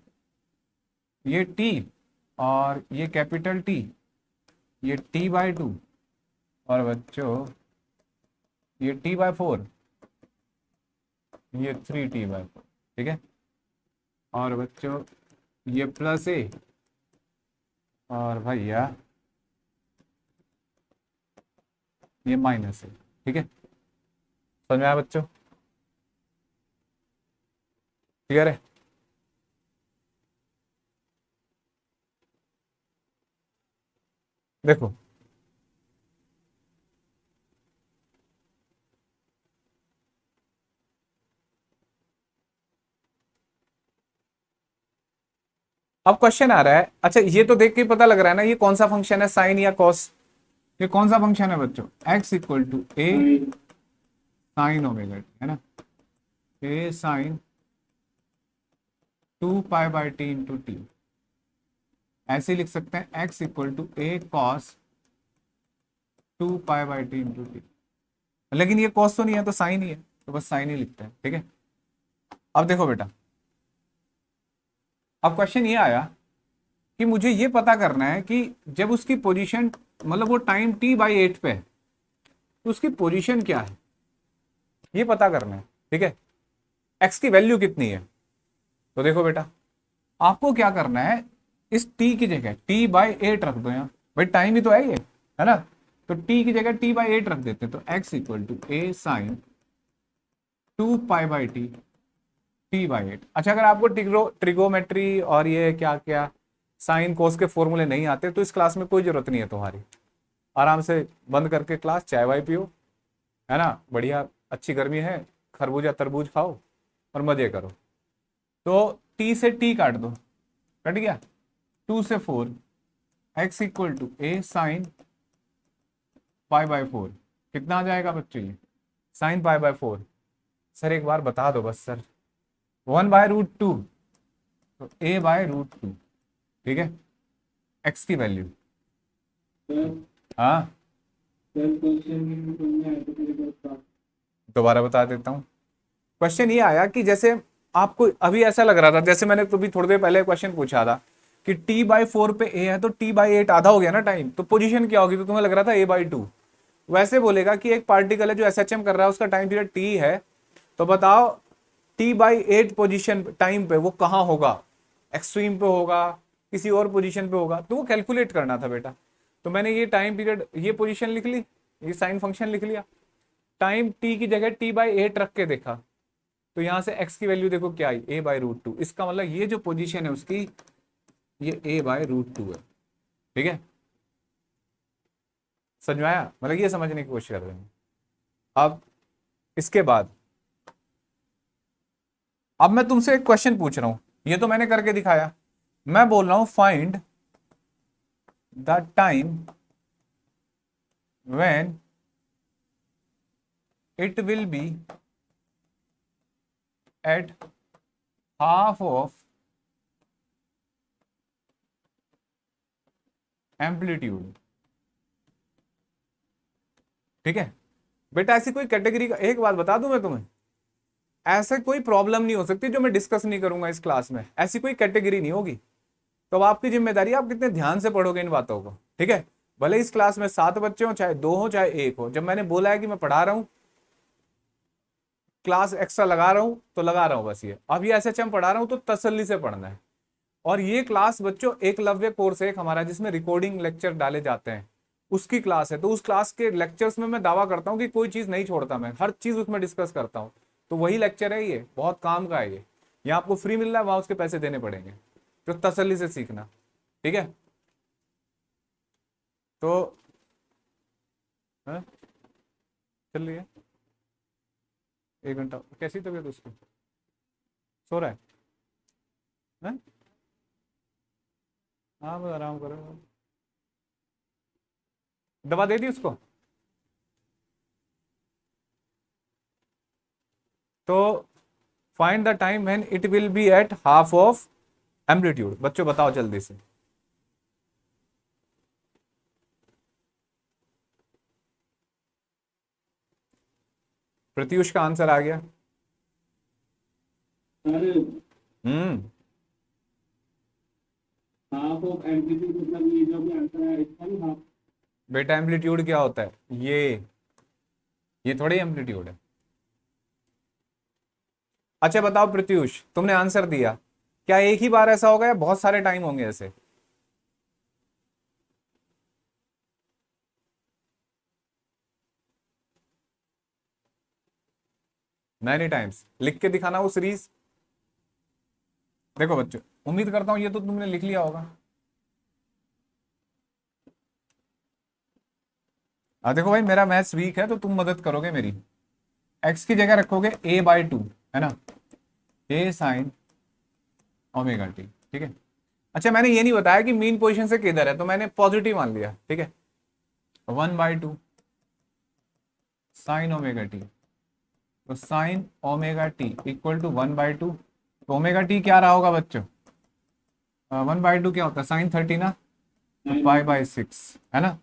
ये टी, और ये कैपिटल टी, ये T/2, और बच्चों ये T/4, ये 3T/4, ठीक है। और बच्चों ये प्लस ए, और भैया ये माइनस है, ठीक है। समझ में आया बच्चों? क्लियर है? देखो, अब क्वेश्चन आ रहा है, अच्छा ये तो देख के ही पता लग रहा है ना ये कौन सा फंक्शन है, साइन या कॉस? ये कौन सा फंक्शन है बच्चों? x equal to a sine omega t, है ना। A sine 2π/t into t. ऐसे लिख सकते हैं x equal to a cos 2π/t into t. लेकिन ये कॉस तो नहीं है, तो साइन ही है, तो बस साइन ही लिखते हैं, ठीक है। अब देखो बेटा, अब क्वेश्चन ये आया कि मुझे ये पता करना है कि जब उसकी पोजीशन, मतलब वो टाइम T/8 पे है, तो उसकी पोजीशन क्या है, ये पता करना है, ठीक है। x की वैल्यू कितनी है? तो देखो बेटा, आपको क्या करना है, इस t की जगह T/8 रख दो यहाँ, भाई टाइम ही तो है ये, है ना। तो t की जगह T/8 रख देते हैं, तो x equal to a sine 2π/t T/8। अच्छा, अगर आपको ट्रिगोमेट्री और ये क्या क्या साइन कोस के फॉर्मूले नहीं आते, तो इस क्लास में कोई जरूरत नहीं है तुम्हारी। आराम से बंद करके क्लास, चाय वाय पियो, है ना, बढ़िया, अच्छी गर्मी है, खरबूजा तरबूज खाओ और मजे करो। तो टी से टी काट दो, कट गया। 2 से 4, x equal to a sine π/4। कितना आ जाएगा बच्चों ये? साइन π/4। सर एक बार बता दो बस सर। 1/√2, तो a/√2, ठीक है, x की वैल्यू। सर हाँ, सर क्वेश्चन में समझ आया तो मेरे पास दोबारा बता देता हूँ। क्वेश्चन ये आया कि जैसे आपको अभी ऐसा लग रहा था, जैसे मैंने तो भी थोड़ी देर पहले क्वेश्चन पूछा था कि T/4 पे a है, तो T/8 आधा हो गया ना टाइम, तो पोजीशन क्या होगी? तो तुम्हें लग रहा था a/2। वैसे बोलेगा कि एक पार्टिकल है जो एसएचएम कर रहा है, उसका टाइम पीरियड t है, तो बताओ T/8 पोजीशन टाइम पे वो कहाँ होगा? एक्सट्रीम पे होगा, किसी और पोजीशन पे होगा? तो वो कैलकुलेट करना था बेटा। तो मैंने ये टाइम पीरियड, ये पोजीशन लिख ली, ये साइन फंक्शन लिख लिया, टाइम t की जगह T/8 रख के देखा, तो यहां से x की वैल्यू देखो क्या आई, a/√2। इसका मतलब ये जो पोजीशन है उसकी, ये a/√2 है, ठीक है। समझ में आया? मतलब ये समझने की कोशिश कर रहे हैं। अब इसके बाद, अब मैं तुमसे एक क्वेश्चन पूछ रहा हूं, ये तो मैंने करके दिखाया, मैं बोल रहा हूं find the time when it will be at half of amplitude, ठीक है बेटा। ऐसी कोई कैटेगरी का एक बात बता दूं मैं तुम्हें, ऐसे कोई प्रॉब्लम नहीं हो सकती जो मैं डिस्कस नहीं करूंगा इस क्लास में, ऐसी कोई कैटेगरी नहीं होगी। तो अब आपकी जिम्मेदारी, आप कितने ध्यान से पढ़ोगे इन बातों को, ठीक है। भले इस क्लास में 7 बच्चे हो, चाहे 2 हो, चाहे 1 हो, जब मैंने बोला है कि मैं पढ़ा रहा हूं, क्लास एक्स्ट्रा लगा रहा हूं तो लगा रहा हूं बस। ये अब ये एसएचएम पढ़ा रहा हूं तो तसल्ली से पढ़ना है। और ये क्लास बच्चों एकलव्य कोर्स है एक हमारा, जिसमें रिकॉर्डिंग लेक्चर डाले जाते हैं, उसकी क्लास है। तो उस क्लास के लेक्चर्स में मैं दावा करता हूं कि कोई चीज नहीं छोड़ता, मैं हर चीज उसमें डिस्कस करता हूं। तो वही लेक्चर है, ये बहुत काम का है। ये यहाँ आपको फ्री मिल रहा है, वहां उसके पैसे देने पड़ेंगे। तो तसल्ली से सीखना, ठीक है। तो हाँ? चल रही है 1 घंटा। कैसी तबीयत उसकी, सो रहा है? हैं? हाँ बस आराम करो। दवा दे दी उसको? तो find the time when it will be at half of amplitude. बच्चों बताओ जल्दी से। प्रत्युष का आंसर आ गया। Sir hmm half of amplitude मतलब ये जो भी आंसर है इसका भी हाफ। बेटा एम्पलीट्यूड क्या होता है? ये थोड़ी एम्पलीट्यूड है। अच्छा बताओ प्रत्युष, तुमने आंसर दिया, क्या एक ही बार ऐसा होगा या बहुत सारे टाइम होंगे ऐसे? Many times. लिख के दिखाना वो सीरीज। देखो बच्चों, उम्मीद करता हूं ये तो तुमने लिख लिया होगा। देखो भाई, मेरा मैथ्स वीक है तो तुम मदद करोगे मेरी। एक्स की जगह रखोगे a/2, है ना, a साइन ओमेगा टी, ठीक है। अच्छा मैंने ये नहीं बताया कि मीन पोजीशन से किधर है, तो मैंने पॉजिटिव मान लिया, ठीक है। 1/2 साइन ओमेगा टी, तो sine omega t equal to 1/2। तो ओमेगा टी क्या रहा होगा बच्चों? 1/2 क्या होता है? साइन 30 ना, तो π/6, है ना।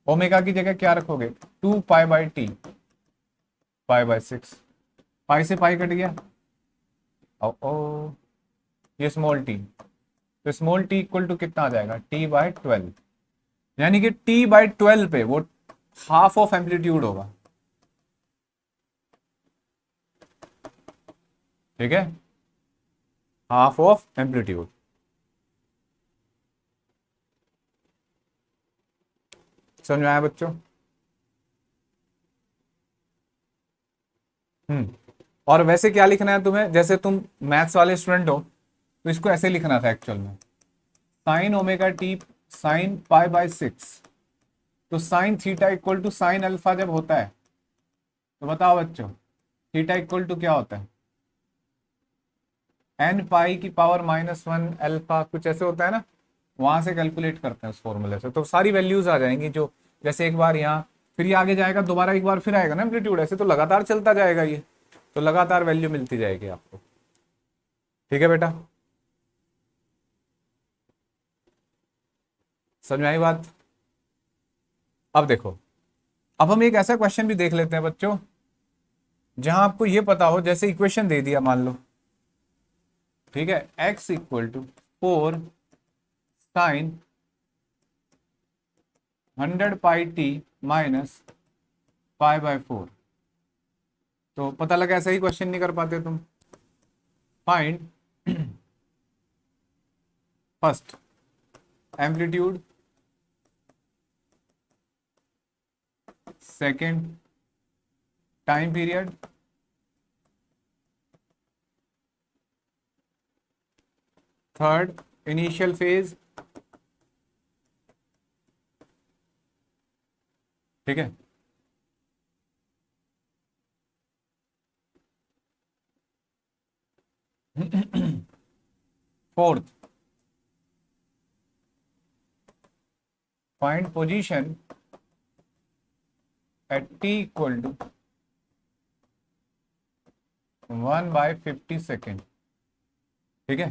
ओमेगा की जगह क्या रखोगे? 2π/t, π/6। पाई से पाई कट गया, ओ ये स्मॉल टी, तो स्मॉल टी इक्वल टू कितना आ जाएगा? t/12। यानी कि t/12 पे वो हाफ ऑफ एम्पलीट्यूड होगा, ठीक है, हाफ ऑफ एम्पलीट्यूड। समझ में आया बच्चों? और वैसे क्या लिखना है तुम्हें, जैसे तुम मैथ्स वाले स्टूडेंट हो तो इसको ऐसे लिखना था एक्चुअल में, साइन ओमेगा टी साइन π/6। तो sine theta equal to sine alpha जब होता है, तो बताओ बच्चों थीटा इक्वल टू क्या होता है? n π⁻⁻1 अल्फा, कुछ ऐसे होता है ना, वहां से कैलकुलेट करते हैं उस फॉर्मूले से। तो सारी वैल्यूज आ जाएंगी, जो जैसे एक बार यहाँ, फिर ये आगे जाएगा, दोबारा एक बार फिर आएगा ना एम्पलीट्यूड, ऐसे तो लगातार चलता जाएगा ये, तो लगातार वैल्यू मिलती जाएगी आपको, ठीक है बेटा। समझ में आई बात? अब देखो, अब हम एक ऐसा क्वेश्चन भी देख लेते हैं बच्चों, जहां आपको ये पता हो, जैसे इक्वेशन दे दिया मान लो, ठीक है, x equal to 4 sine 100πt minus π/4। तो पता लगा ऐसा ही क्वेश्चन नहीं कर पाते तुम। Find first amplitude, second time period, third initial phase, ठीक है। Fourth find position at t equal to 1/50 second, ठीक है।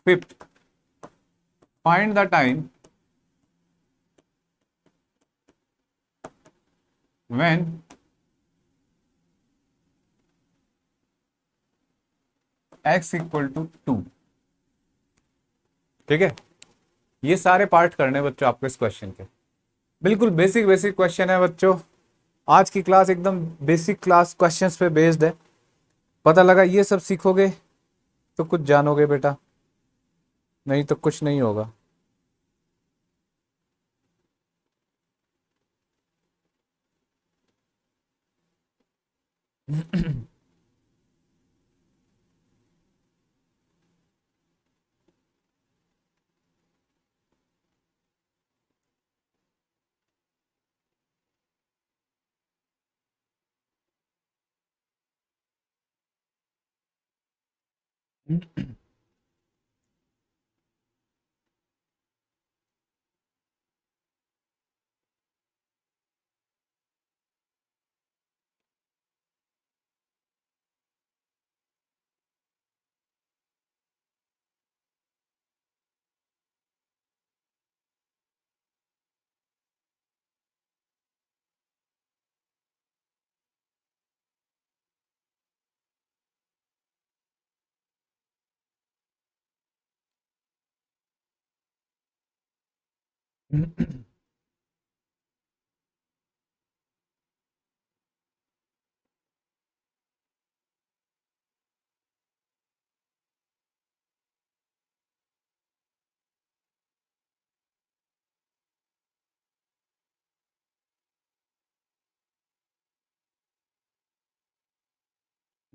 Fifth find the time when x equal to 2, ठीक है। ये सारे पार्ट करने बच्चों आपको इस क्वेश्चन के, बिल्कुल बेसिक क्वेश्चन है बच्चों। आज की क्लास एकदम बेसिक क्लास क्वेश्चंस पे बेस्ड है, पता लगा ये सब सीखोगे तो कुछ जानोगे बेटा, नहीं तो कुछ नहीं होगा।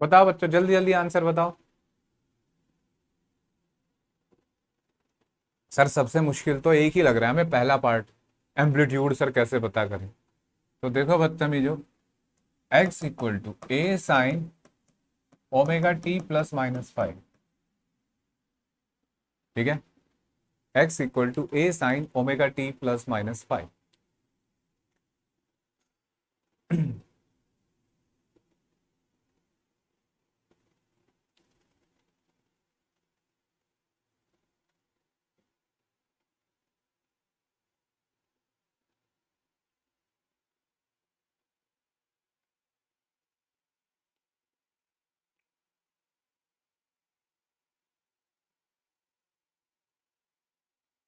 बताओ बच्चों, जल्दी जल्दी आंसर बताओ। सर सबसे मुश्किल तो एक ही लग रहा है हमें, पहला पार्ट, एम्पलीट्यूड सर कैसे पता करें। तो देखो बदतमीजो, x equal to a sine omega t plus minus 5, ठीक है, x equal to a sine omega t plus minus 5।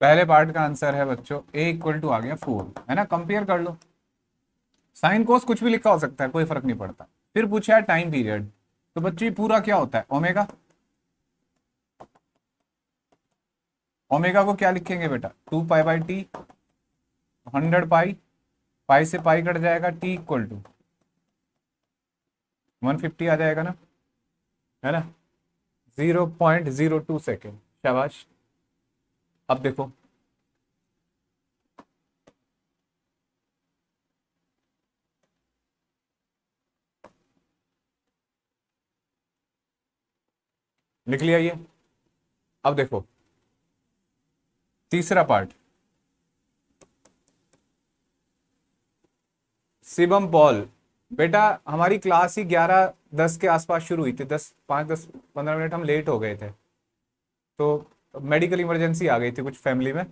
पहले पार्ट का आंसर है बच्चों a इक्वल टू आ गया 4, है ना, कंपेयर कर लो, साइन कोस कुछ भी लिखा हो सकता है, कोई फर्क नहीं पड़ता। फिर पूछा है टाइम पीरियड, तो बच्चों ये पूरा क्या होता है, ओमेगा। ओमेगा को क्या लिखेंगे बेटा, 2 पाई बाई टी, 100 पाई, पाई से पाई कट जाएगा, टी इक्वल टू 150 आ जाएगा ना, है ना, 0.02 सेकेंड। शाबाश। अब देखो, लिख लिया ये। अब देखो तीसरा पार्ट, शिवम पॉल। बेटा हमारी क्लास ही 11:10 के आसपास शुरू हुई थी, 5-10-15 मिनट हम लेट हो गए थे, तो मेडिकल इमरजेंसी आ गई थी कुछ फैमिली में।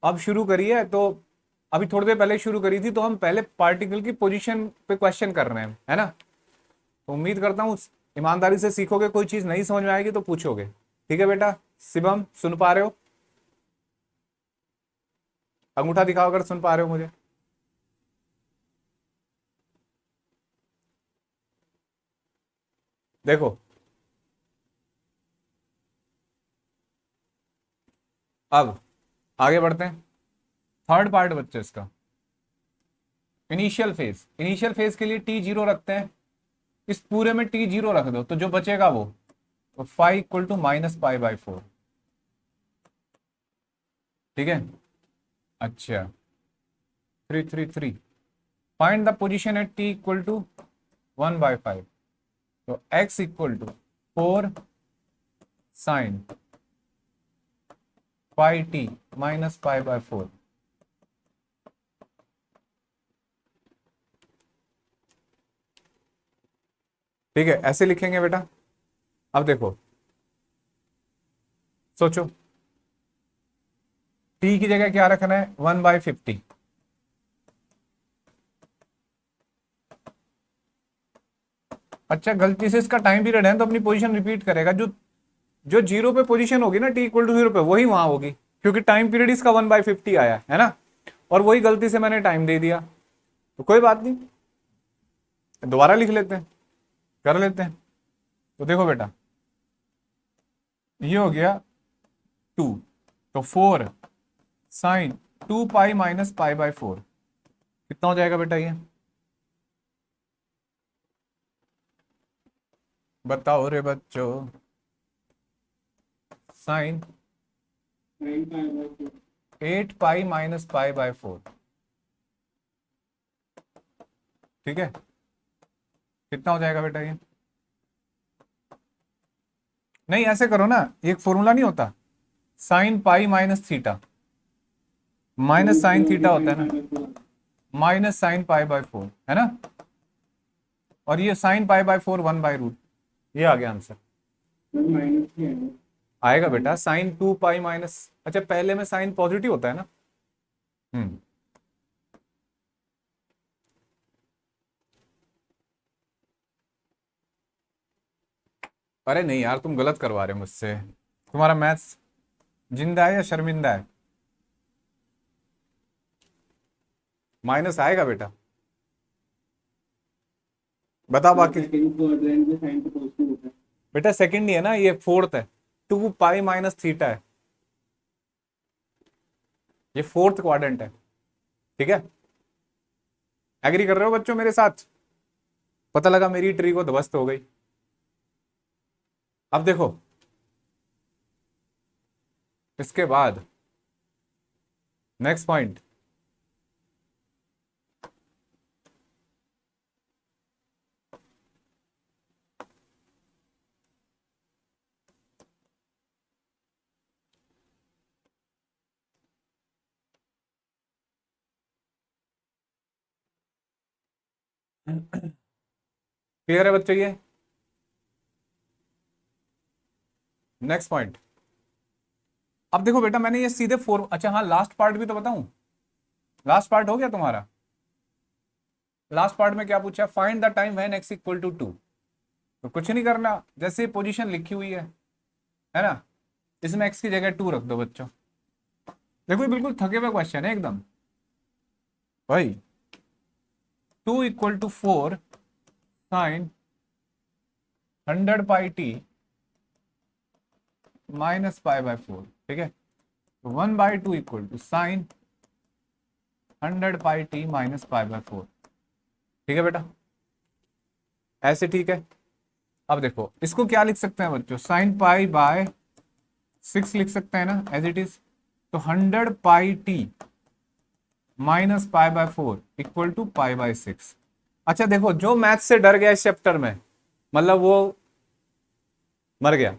अब शुरू करी है, तो अभी थोड़ी देर पहले शुरू करी थी, तो हम पहले पार्टिकल की पोजीशन पे क्वेश्चन कर रहे हैं, है ना। तो उम्मीद करता हूँ ईमानदारी से सीखोगे, कोई चीज नहीं समझ में आएगी तो पूछोगे, ठीक है बेटा। शिवम सुन पा रहे हो, अंगूठा दिखाओ अगर सुन पा रहे हो मुझे। देखो अब आगे बढ़ते हैं, थर्ड पार्ट बच्चे इसका, इनिशियल फेज के लिए t0 रखते हैं, इस पूरे में t0 रख दो, तो जो बचेगा वो, तो 5 इक्वल टू -π/4, ठीक है। अच्छा 3 3 3, find the position at t equal to 1/5, तो x equal to 4 sine pi t -π/4। ठीक है, ऐसे लिखेंगे बेटा। अब देखो सोचो, t की जगह क्या रखना है, 1/50। अच्छा गलती से इसका टाइम पीरियड है तो अपनी पोजीशन रिपीट करेगा, जो जो जीरो पे पोजीशन होगी ना, t इक्वल टू 0 पे, वही वहां होगी, क्योंकि टाइम पीरियड इसका 1/50 आया है ना, और वही गलती से मैंने टाइम दे दिया, तो कोई बात नहीं, दोबारा लिख लेते हैं, कर लेते हैं। तो देखो बेटा, ये हो गया 2, तो 4 sine 2 pi minus pi by 4 कितना हो जाएगा बेटा ये? बताओ रे बच्चों। Sine sine pi by 4। 8 pi minus pi by 4, ठीक है, कितना हो जाएगा बेटा ये? नहीं ऐसे करो ना, एक फॉर्मूला नहीं होता, sine pi minus theta, minus sine theta होता है ना, माइनस साइन पाई बाय 4, है ना, और ये साइन पाई बाय 4 1/√, ये आ गया आंसर। माइनस ही है। आएगा बेटा साइन 2 पाई माइनस, अच्छा पहले में साइन पॉजिटिव होता है ना। हम्म, अरे नहीं यार, तुम गलत करवा रहे हो मुझसे, तुम्हारा मैथ्स जिंदा है या शर्मिंदा है? माइनस आएगा बेटा, बता बाकी। सेकंड क्वाड्रेंट में साइन तो पॉजिटिव होता है। बेटा सेकंड ही है ना, ये फोर्थ है, 2 पाई माइनस थीटा है, ये फोर्थ क्वाड्रेंट है, ठीक है। एग्री कर रहे हो बच्चों मेरे साथ? पता लगा मेरी ट्री को ध्वस्त हो गई। अब देखो, इसके बाद नेक्स्ट पॉइंट, क्लियर है बच्चों ये? नेक्स्ट पॉइंट, अब देखो बेटा मैंने ये सीधे अच्छा हाँ लास्ट पार्ट भी तो बताऊं, लास्ट पार्ट हो गया तुम्हारा? लास्ट पार्ट में क्या पूछा? Find the time when x equal to 2, तो कुछ नहीं करना, जैसे पोजीशन लिखी हुई है ना, इसमें x की जगह 2 रख दो बच्चों। देखो ये बिल्कुल थके हुए क्वेश्चन है एकदम भाई। 2 equal to 4 sine 100 pi t minus pi by 4, ठीक है, 1/2 equal to sine 100 pi t minus pi by 4, ठीक है बेटा, ऐसे ठीक है। अब देखो इसको क्या लिख सकते हैं बच्चों, साइन पाई बाय 6 लिख सकते हैं ना एज इट इज, तो 100 pi t minus pi by 4 equal to pi by 6। अच्छा देखो, जो मैथ से डर गया इस चैप्टर में, मतलब वो मर गया,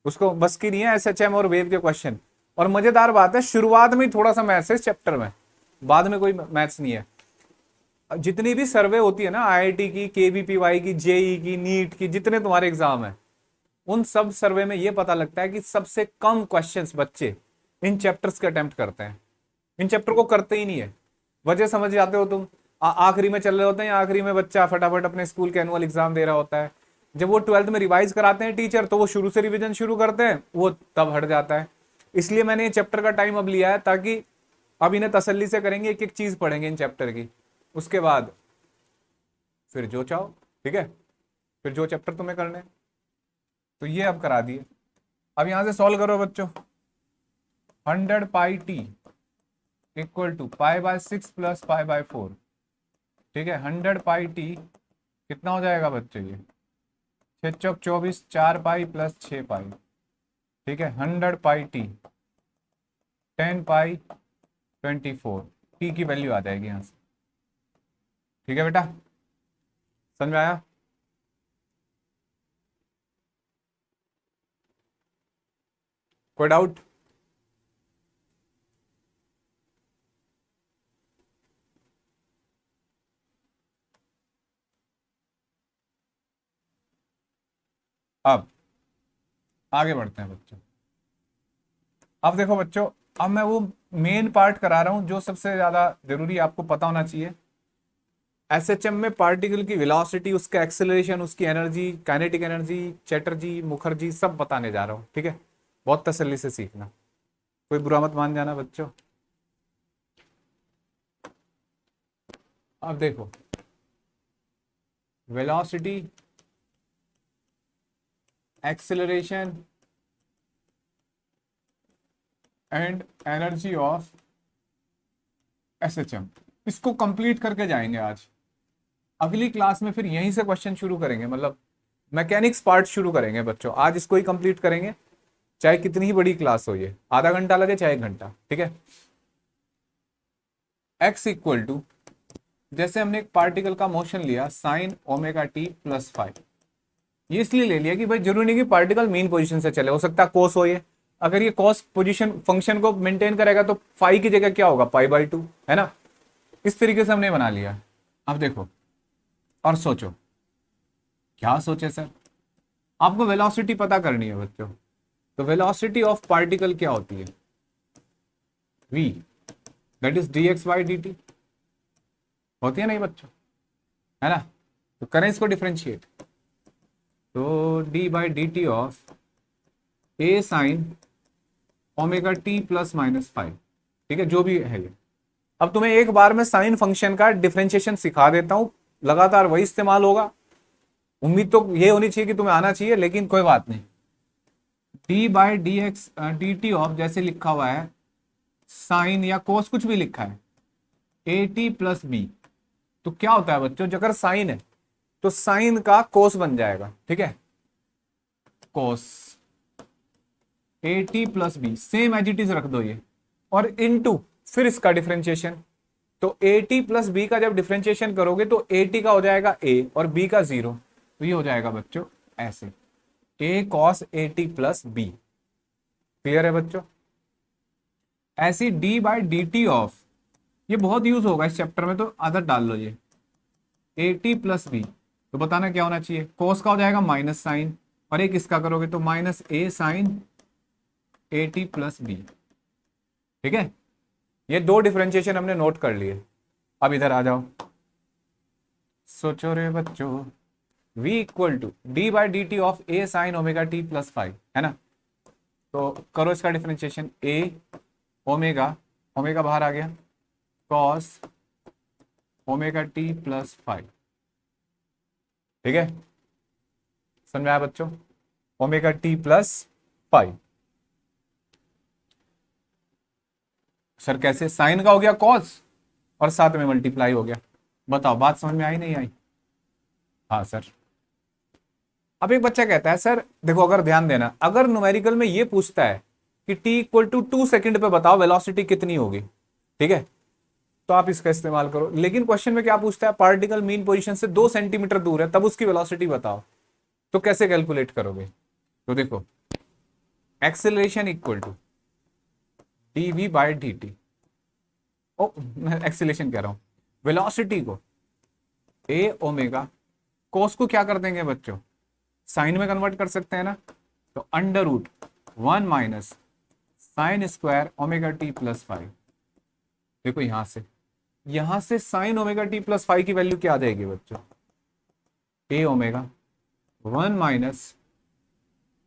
उसको बस की नहीं है एसएचएम और वेव के क्वेश्चन। और मजेदार बात है, शुरुआत में ही थोड़ा सा मैथ्स है इस चैप्टर में, बाद में कोई मैथ्स नहीं है। जितनी भी सर्वे होती है ना, आईआईटी की, केवीपीवाई की, जेई की, नीट की, जितने तुम्हारे एग्जाम है, उन सब सर्वे में यह पता लगता है कि सबसे कम क्वेश्चंस बच्चे इन चैप्टर्स के अटेम्प्ट करते हैं, इन चैप्टर को करते ही नहीं है। वजह समझ जाते हो तुम? आखिरी में चल रहे होते हैं, आखिरी में बच्चा फटाफट अपने स्कूल के एनुअल एग्जाम दे रहा होता है, जब वो 12th में रिवाइज कराते हैं टीचर, तो वो शुरू से रिवीजन शुरू करते हैं, वो तब हट जाता है। इसलिए मैंने ये चैप्टर का टाइम अब लिया है, ताकि अब इन्हें तसल्ली से करेंगे, एक एक चीज पढ़ेंगे इन चैप्टर की, उसके बाद फिर जो चाहो, ठीक है, फिर जो चैप्टर तुम्हें करने हैं। तो ये अब करा दिए। अब यहां से सॉल्व करो बच्चों, 100 pi t equal to pi by 6 plus pi by 4, ठीक है, 100 पाई टी कितना हो जाएगा बच्चों ये? 6 चौक 24, 4 पाई प्लस 6 पाई, ठीक है, 100 पाई टी 10 पाई 24, टी की वैल्यू आ जाएगी यहां से, ठीक है बेटा, समझ में आया? कोई डाउट? अब आगे बढ़ते हैं बच्चों। अब देखो बच्चों, अब मैं वो मेन पार्ट करा रहा हूं जो सबसे ज्यादा जरूरी आपको पता होना चाहिए। एसएचएम में पार्टिकल की वेलोसिटी, उसका एक्सेलरेशन, उसकी energy, kinetic energy, Chatterjee, Mukherjee, सब बताने जा रहा हूं, ठीक है, बहुत तसल्ली से सीखना, कोई बुरा मत मान जाना बच्चों। अब देखो, velocity acceleration and energy of SHM, इसको कंप्लीट करके जाएंगे आज। अगली क्लास में फिर यहीं से क्वेश्चन शुरू करेंगे, मतलब मैकेनिक्स पार्ट शुरू करेंगे बच्चों। आज इसको ही कंप्लीट करेंगे, चाहे कितनी ही बड़ी क्लास हो, ये आधा घंटा लगे चाहे 1 घंटा, ठीक है। x इक्वल टू, जैसे हमने एक पार्टिकल का मोशन लिया साइन ओमेगा टी प्लस 5, ये इसलिए ले लिया कि भाई जरूरी नहीं कि पार्टिकल मीन पोजीशन से चले, हो सकता है कोस हो ये। अगर ये कॉस पोजीशन फंक्शन को मेंटेन करेगा तो फाई की जगह क्या होगा, पाई/2, है ना। इस तरीके से हमने बना लिया। अब देखो और सोचो, क्या सोचे सर, आपको वेलोसिटी पता करनी है बच्चों। तो वेलोसिटी ऑफ पार्टिकल क्या होती है, v, दैट इज dx/dt होती है नहीं बच्चों, है ना। तो करें इसको डिफरेंशिएट, तो d/dt of a sine omega t plus minus 5, ठीक है, जो भी है ये। अब तुम्हें एक बार में साइन फंक्शन का डिफरेंशिएशन सिखा देता हूं, लगातार वही इस्तेमाल होगा। उम्मीद तो ये होनी चाहिए कि तुम्हें आना चाहिए, लेकिन कोई बात नहीं। d/dx/dt ऑफ, जैसे लिखा हुआ है साइन या कोस, कुछ भी लिखा है, ए टी प्लस बी, तो क्या होता है बच्चों, अगर साइन है तो साइन का कोस बन जाएगा, ठीक है, cos a t plus b, same as it is रख दो ये, और इनटू फिर इसका डिफरेंशिएशन। तो ए टी प्लस बी का जब डिफरेंशिएशन करोगे तो ए टी का हो जाएगा ए और बी का 0, तो ये हो जाएगा बच्चों ऐसे, a cos a t plus b. Clear है बच्चों। ऐसी d/dt ऑफ, ये बहुत यूज होगा इस चैप्टर में, तो आदत डाल लो ये, ए टी प्लस बी, तो बताना क्या होना चाहिए, कोस का हो जाएगा माइनस साइन, और एक इसका करोगे तो minus a sine a t plus b, ठीक है। ये दो डिफरेंशिएशन हमने नोट कर लिए। अब इधर आ जाओ, सोचो रे बच्चों, v equal to d/dt of a sine omega t plus 5, है ना। तो करो इसका डिफरेंशिएशन, a ओमेगा, ओमेगा बाहर आ गया, कॉस ओमेगा टी प्लस 5, ठीक है, समझ में आया बच्चों, ओमेगा टी प्लस 5। सर कैसे, साइन का हो गया कॉस और साथ में मल्टीप्लाई हो गया, बताओ बात समझ में आई नहीं आई। हाँ सर। अब एक बच्चा कहता है सर देखो, अगर ध्यान देना, अगर न्यूमेरिकल में ये पूछता है कि t इक्वल टू 2 सेकेंड पे बताओ वेलोसिटी कितनी होगी, ठीक है, तो आप इसका इस्तेमाल करो। लेकिन क्वेश्चन में क्या पूछता है, पार्टिकल मीन पोजीशन से 2 सेंटीमीटर दूर है, तब उसकी वेलोसिटी बताओ, तो कैसे कैलकुलेट करोगे। तो देखो, एक्सेलरेशन इक्वल टू dv/dt, ओ मैं एक्सेलरेशन कह रहा हूं, वेलोसिटी को ए ओमेगा, कोस को क्या कर देंगे बच्चों, साइन में कन्वर्ट कर सकते हैं ना, तो √1 minus sign square omega t plus 5। देखो यहां से साइन ओमेगा टी प्लस 5 की वैल्यू क्या आ जाएगी बच्चों, a omega 1 minus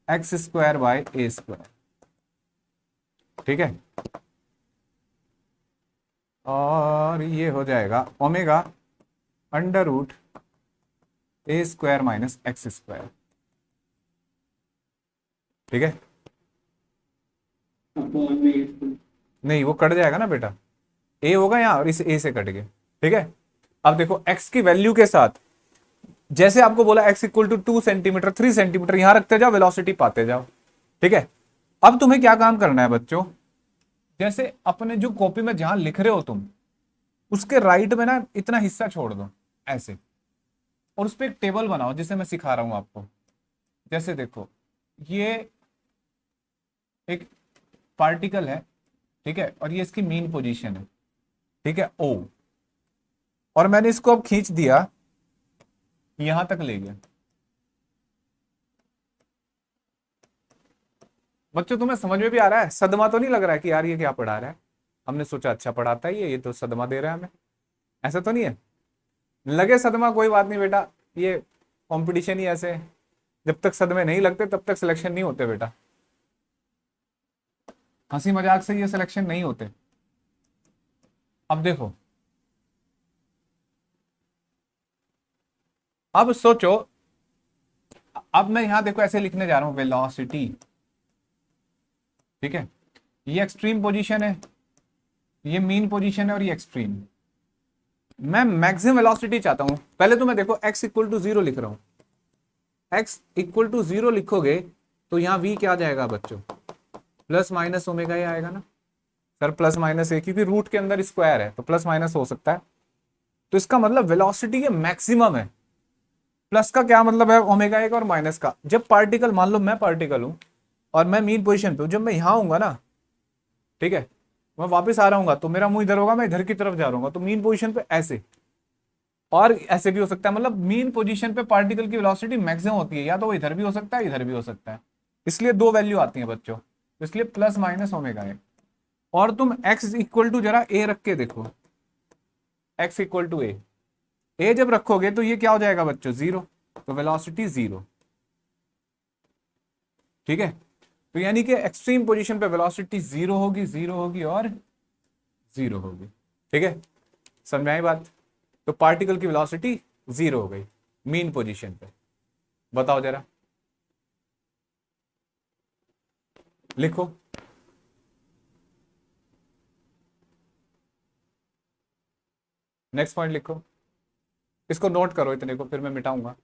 x square by a square, ठीक है, और ये हो जाएगा omega √a² minus x square, ठीक है। अपॉन में इसको नहीं वो कट जाएगा ना बेटा, ए होगा यहाँ और इस ए से कट गए, ठीक है। अब देखो x की वैल्यू के साथ, जैसे आपको बोला x equal to 2 centimetre 3 centimetre, यहां रखते जाओ, वेलोसिटी पाते जाओ, ठीक है। अब तुम्हें क्या काम करना है बच्चों, जैसे अपने जो कॉपी में जहां लिख रहे हो तुम, उसके राइट में ना इतना हिस्सा छोड़ दो ऐसे, और उस पर एक टेबल बनाओ, जिसे मैं सिखा रहा हूं आपको। जैसे देखो, ये एक पार्टिकल है, ठीक है, और ये इसकी मीन पोजीशन है, ठीक है, O, और मैंने इसको अब खींच दिया, यहां तक ले गया। बच्चों तुम्हें समझ में भी आ रहा है, सदमा तो नहीं लग रहा है कि यार ये क्या पढ़ा रहा है, हमने सोचा अच्छा पढ़ाता है ये तो सदमा दे रहा है हमें, ऐसा तो नहीं है। लगे सदमा कोई बात नहीं बेटा, ये कंपटीशन ही ऐसे है, जब तक सदमे नहीं लगते तब तक सिलेक्शन नहीं होते बेटा, हंसी मजाक से ये सिलेक्शन नहीं होते। अब देखो, अब सोचो, अब मैं यहां देखो ऐसे लिखने जा रहा हूं, वेलोसिटी, ठीक है, ये एक्सट्रीम पोजीशन है, ये मीन पोजीशन है और ये एक्सट्रीम। मैं मैक्सिमम वेलोसिटी चाहता हूं। पहले तो मैं देखो x इक्वल टू 0 लिख रहा हूं। x इक्वल टू 0 लिखोगे तो यहां v क्या आ जाएगा बच्चों, प्लस माइनस ओमेगा ही आएगा ना सर, प्लस माइनस ए, क्योंकि रूट के अंदर स्क्वायर है तो प्लस माइनस हो सकता है। तो इसका मतलब वेलोसिटी ये मैक्सिमम है। प्लस का क्या मतलब है, ओमेगा एक, और माइनस का, जब पार्टिकल, मान लो मैं पार्टिकल हूं और मैं मीन पोजीशन पे हूं, जब मैं यहां हूंगा ना, ठीक है, मैं वापस आ रहा हूँ तो मेरा मुंह इधर होगा, मैं इधर की तरफ जा रहा हूँ, तो मीन पोजीशन पे ऐसे, और ऐसे भी हो सकता है। मतलब मीन पोजीशन पे पार्टिकल की वेलोसिटी मैक्सिमम होती है, या तो वो इधर भी हो सकता है, इधर भी हो सकता है। इसलिए दो वैल्यू आती है बच्चों, इसलिए प्लस माइनस ओमेगा है। और तुम x इक्वल टू जरा a रख के देखो, x इक्वल टू a जब रखोगे तो ये क्या हो जाएगा बच्चों, 0, तो वेलोसिटी 0, ठीक है। तो यानी कि एक्सट्रीम पोजीशन पे वेलोसिटी 0 होगी, 0 होगी और 0 होगी, ठीक है, समझ में आई बात। तो पार्टिकल की वेलोसिटी 0 हो गई मीन पोजीशन पे। बताओ जरा, लिखो। नेक्स्ट पॉइंट लिखो, इसको नोट करो इतने को, फिर मैं मिटाऊंगा।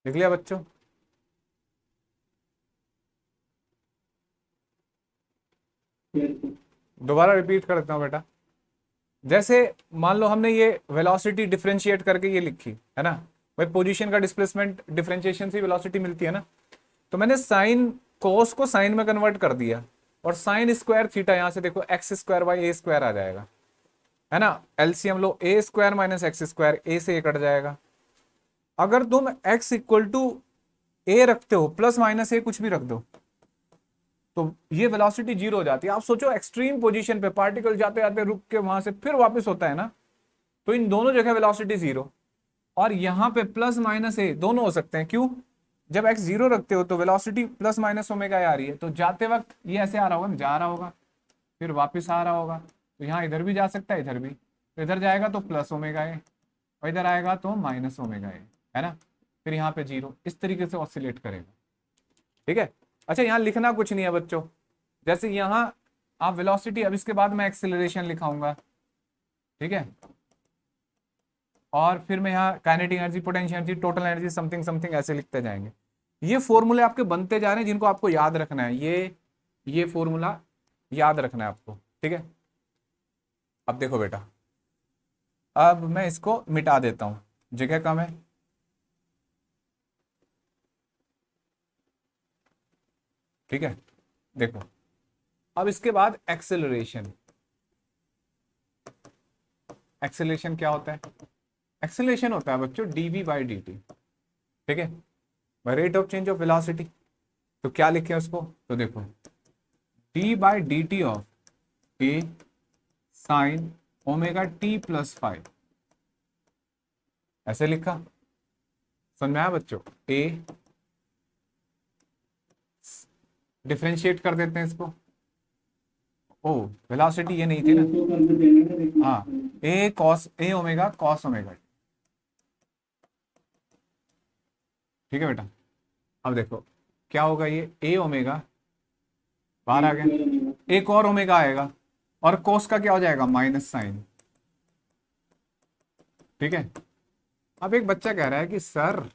लिख लिया बच्चों? दोबारा रिपीट कर देता हूं बेटा। जैसे मान लो हमने ये वेलोसिटी डिफरेंशिएट करके ये लिखी है ना, भाई पोजीशन का डिस्प्लेसमेंट डिफरेंशिएशन से वेलोसिटी मिलती है ना, तो मैंने साइन कोस को साइन में कन्वर्ट कर दिया, और साइन स्क्वायर थीटा, यहां से देखो x square by a square आ जाएगा, है ना। एलसीएम लो, a square minus x square, a से ए कट जाएगा। अगर तुम एक्स इक्वल टू ए रखते हो, प्लस माइनस ए कुछ भी रख दो, तो ये वेलोसिटी 0 हो जाती है। आप सोचो एक्सट्रीम पोजीशन पे पार्टिकल जाते जाते रुक के वहां से फिर वापस होता है ना, तो इन दोनों जगह वेलोसिटी 0, और यहां पे प्लस माइनस ए दोनों हो सकते हैं। क्यों? जब x 0 रखते हो तो वेलोसिटी प्लस माइनस ओमेगा आ रही है, तो जाते वक्त ये ऐसे आ रहा होगा, जा रहा होगा, फिर वापस आ रहा होगा, तो यहाँ इधर भी जा सकता है, इधर भी, तो इधर जाएगा तो प्लस ओमेगा ए, और इधर आएगा तो माइनस ओमेगा ए, है ना। फिर यहाँ पे 0, इस तरीके से ऑसिलेट करेगा, ठीक है। अच्छा, यहाँ लिखना कुछ नहीं है बच्चों, जैसे यहाँ आप वेलोसिटी, अब इसके बाद मैं एक्सेलरेशन लिखाऊंगा, ठीक है, और फिर मैं यहाँ kinetic energy, potential energy, total energy, something something ऐसे लिखते जाएंगे। ये फॉर्मूले आपके बनते जा रहे हैं जिनको आपको याद रखना है, ये फॉर्मूला याद रखना है आपको, ठीक है। अब देखो बेटा, अब मैं इसको मिटा देता हूं, जगह कम है, ठीक है। देखो, अब इसके बाद एक्सेलरेशन। एक्सेलरेशन क्या होता है? एक्सेलरेशन होता है बच्चों dv बाई dt, ठीक है, rate of change of velocity. तो क्या लिखे उसको, तो देखो d by d T of A sine omega t plus 5, ऐसे लिखा, समझ में आया बच्चों। ए डिफरेंशिएट कर देते हैं इसको, ओ वेलोसिटी ये नहीं थी ना, इसको करके देने का देखना। हाँ, ए कॉस ए ओमेगा कॉस ओमेगा, ठीक है बेटा। अब देखो क्या होगा, ये ए ओमेगा बाहर आ गया, एक और ओमेगा आएगा, और कोस का क्या हो जाएगा, माइनस साइन, ठीक है। अब एक बच्चा कह रहा है कि सर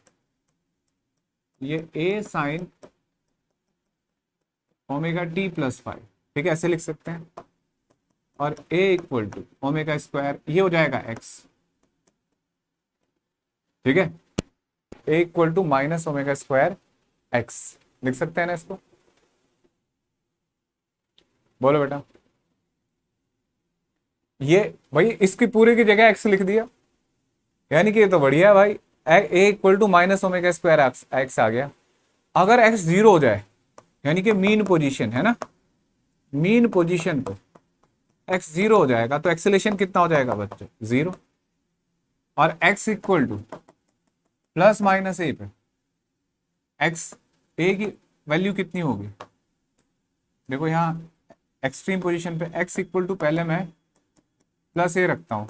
ये a sine omega t plus 5, ठीक है, ऐसे लिख सकते हैं, और a equal to omega square, ये हो जाएगा एक्स, ठीक है, a equal to minus omega square x, लिख सकते हैं ना इसको। बोलो बेटा। ये भाई इसकी पूरी की जगह एक्स लिख दिया, यानी कि ये तो बढ़िया है भाई। A equal to minus omega square x आ गया। अगर एक्स जीरो हो जाए, यानी कि मीन पोजीशन है ना, मीन पोजीशन पे एक्स जीरो हो जाएगा तो एक्सेलेरेशन कितना हो जाएगा बच्चों, जीरो। और x equal to plus minus a पे एक्स, ए की वैल्यू कितनी होगी, देखो यहाँ एक्सट्रीम पोजीशन पे एक्स इक्वल टू, पहले मैं प्लस ए रखता हूं,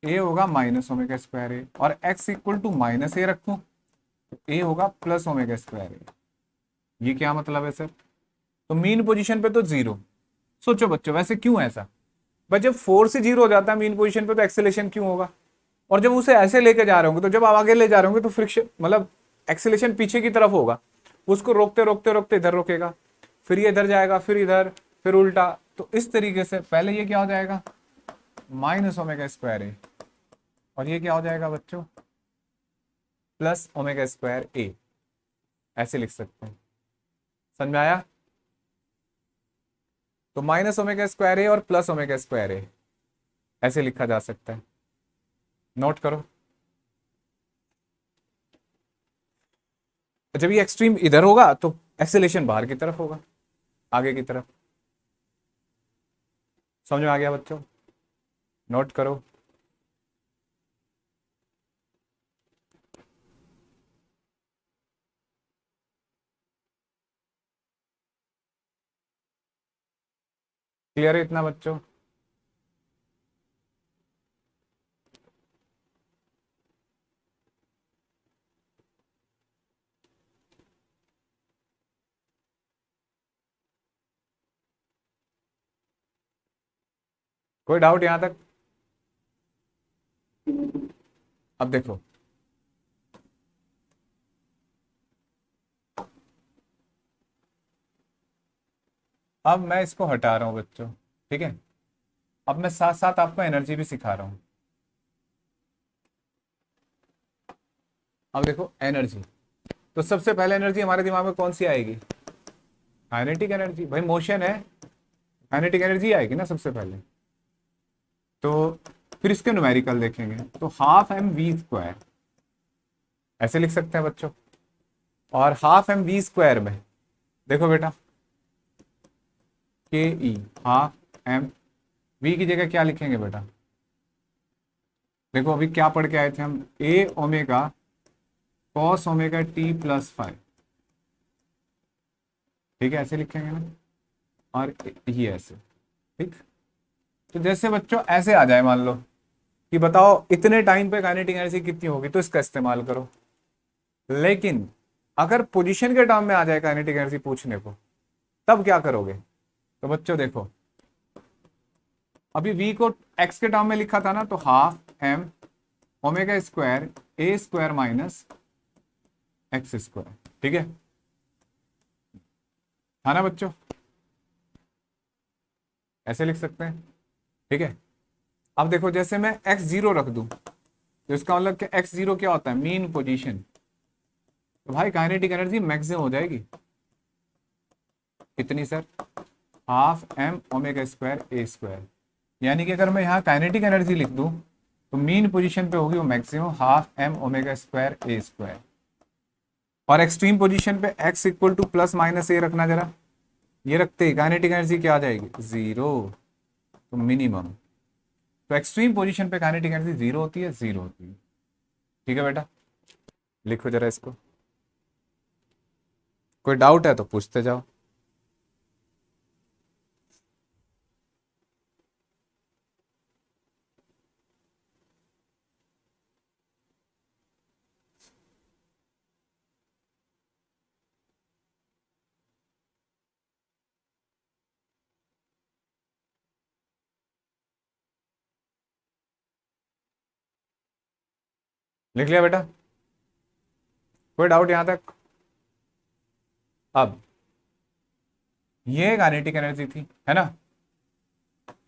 ए होगा माइनस ओमेगा स्क्वायर ए, और एक्स इक्वल टू माइनस ए रखूं तो ए होगा प्लस ओमेगा स्क्वायर ए। ये क्या मतलब है सर, तो मीन पोजीशन पे तो जीरो। सोचो बच्चों वैसे क्यों ऐसा, बस जब 4 से 0 हो जाता है मीन पोजीशन पे तो एक्सेलेरेशन क्यों होगा, और जब उसे ऐसे लेके जा रहे होंगे तो जब आप आगे ले जा रहे होंगे तो फ्रिक्शन मतलब एक्सेलेरेशन पीछे की तरफ होगा, उसको रोकते रोकते रोकते इधर रोकेगा, फिर ये इधर जाएगा, फिर इधर, फिर उल्टा। तो इस तरीके से पहले ये क्या हो जाएगा, माइनस ओमेगा स्क्वायर ए, और ये क्या हो जाएगा बच्चों, प्लस ओमेगा स्क्वायर ए। ऐसे लिख सकते हैं, समझ में आया। तो माइनस ओमेगा स्क्वायर ए और प्लस ओमेगा स्क्वायर ए ऐसे लिखा जा सकता है, नोट करो। जब ये एक्सट्रीम इधर होगा तो एक्सेलेरेशन बाहर की तरफ होगा, आगे की तरफ। समझ में आ गया बच्चों, नोट करो। क्लियर है इतना बच्चों। कोई डाउट यहां तक। अब देखो, अब मैं इसको हटा रहा हूं बच्चों, ठीक है। अब मैं साथ साथ आपको एनर्जी भी सिखा रहा हूं। अब देखो एनर्जी, तो सबसे पहले एनर्जी हमारे दिमाग में कौन सी आएगी, काइनेटिक एनर्जी। भाई मोशन है, काइनेटिक एनर्जी आएगी ना सबसे पहले। तो फिर इसके न्यूमेरिकल देखेंगे, तो हाफ एम वी स्क्वायर ऐसे लिख सकते हैं बच्चों। और हाफ एम वी स्क्वायर में देखो बेटा, के ई हाफ एम वी की जगह क्या लिखेंगे बेटा, देखो अभी क्या पढ़ के आए थे हम, a omega cos omega t plus 5, ठीक है, ऐसे लिखेंगे ना। और ये ऐसे, ठीक। तो जैसे बच्चों ऐसे आ जाए, मान लो कि बताओ इतने टाइम पे काइनेटिक एनर्जी कितनी होगी, तो इसका इस्तेमाल करो। लेकिन अगर पोजीशन के टर्म में आ जाए काइनेटिक एनर्जी पूछने को, तब क्या करोगे, तो बच्चों देखो अभी v को x के टर्म में लिखा था ना, तो half m omega square a square minus x square, ठीक है ना बच्चों, ऐसे लिख सकते हैं, ठीक है। अब देखो जैसे मैं x जीरो रख दूं, तो इसका मतलब कि x जीरो क्या होता है, मीन पोजीशन। तो भाई काइनेटिक एनर्जी मैक्सिमम हो जाएगी इतनी sir, half m omega square a square. यानी कि अगर मैं यहाँ काइनेटिक एनर्जी लिख दूं तो मीन पोजीशन पे होगी वो maximum half m omega square a square. और एक्सट्रीम पोजीशन पे x equal to plus minus a रखना, जरा ये रखते ही काइनेटिक एनर्जी क्या आ जाएगी, जीरो। तो मिनिमम, तो एक्सट्रीम पोजीशन पे काइनेटिक एनर्जी जीरो होती है, जीरो होती है, ठीक है बेटा। लिखो जरा इसको, कोई डाउट है तो पूछते जाओ। लिख लिया बेटा, कोई डाउट यहां तक। अब ये काइनेटिक एनर्जी थी, है ना।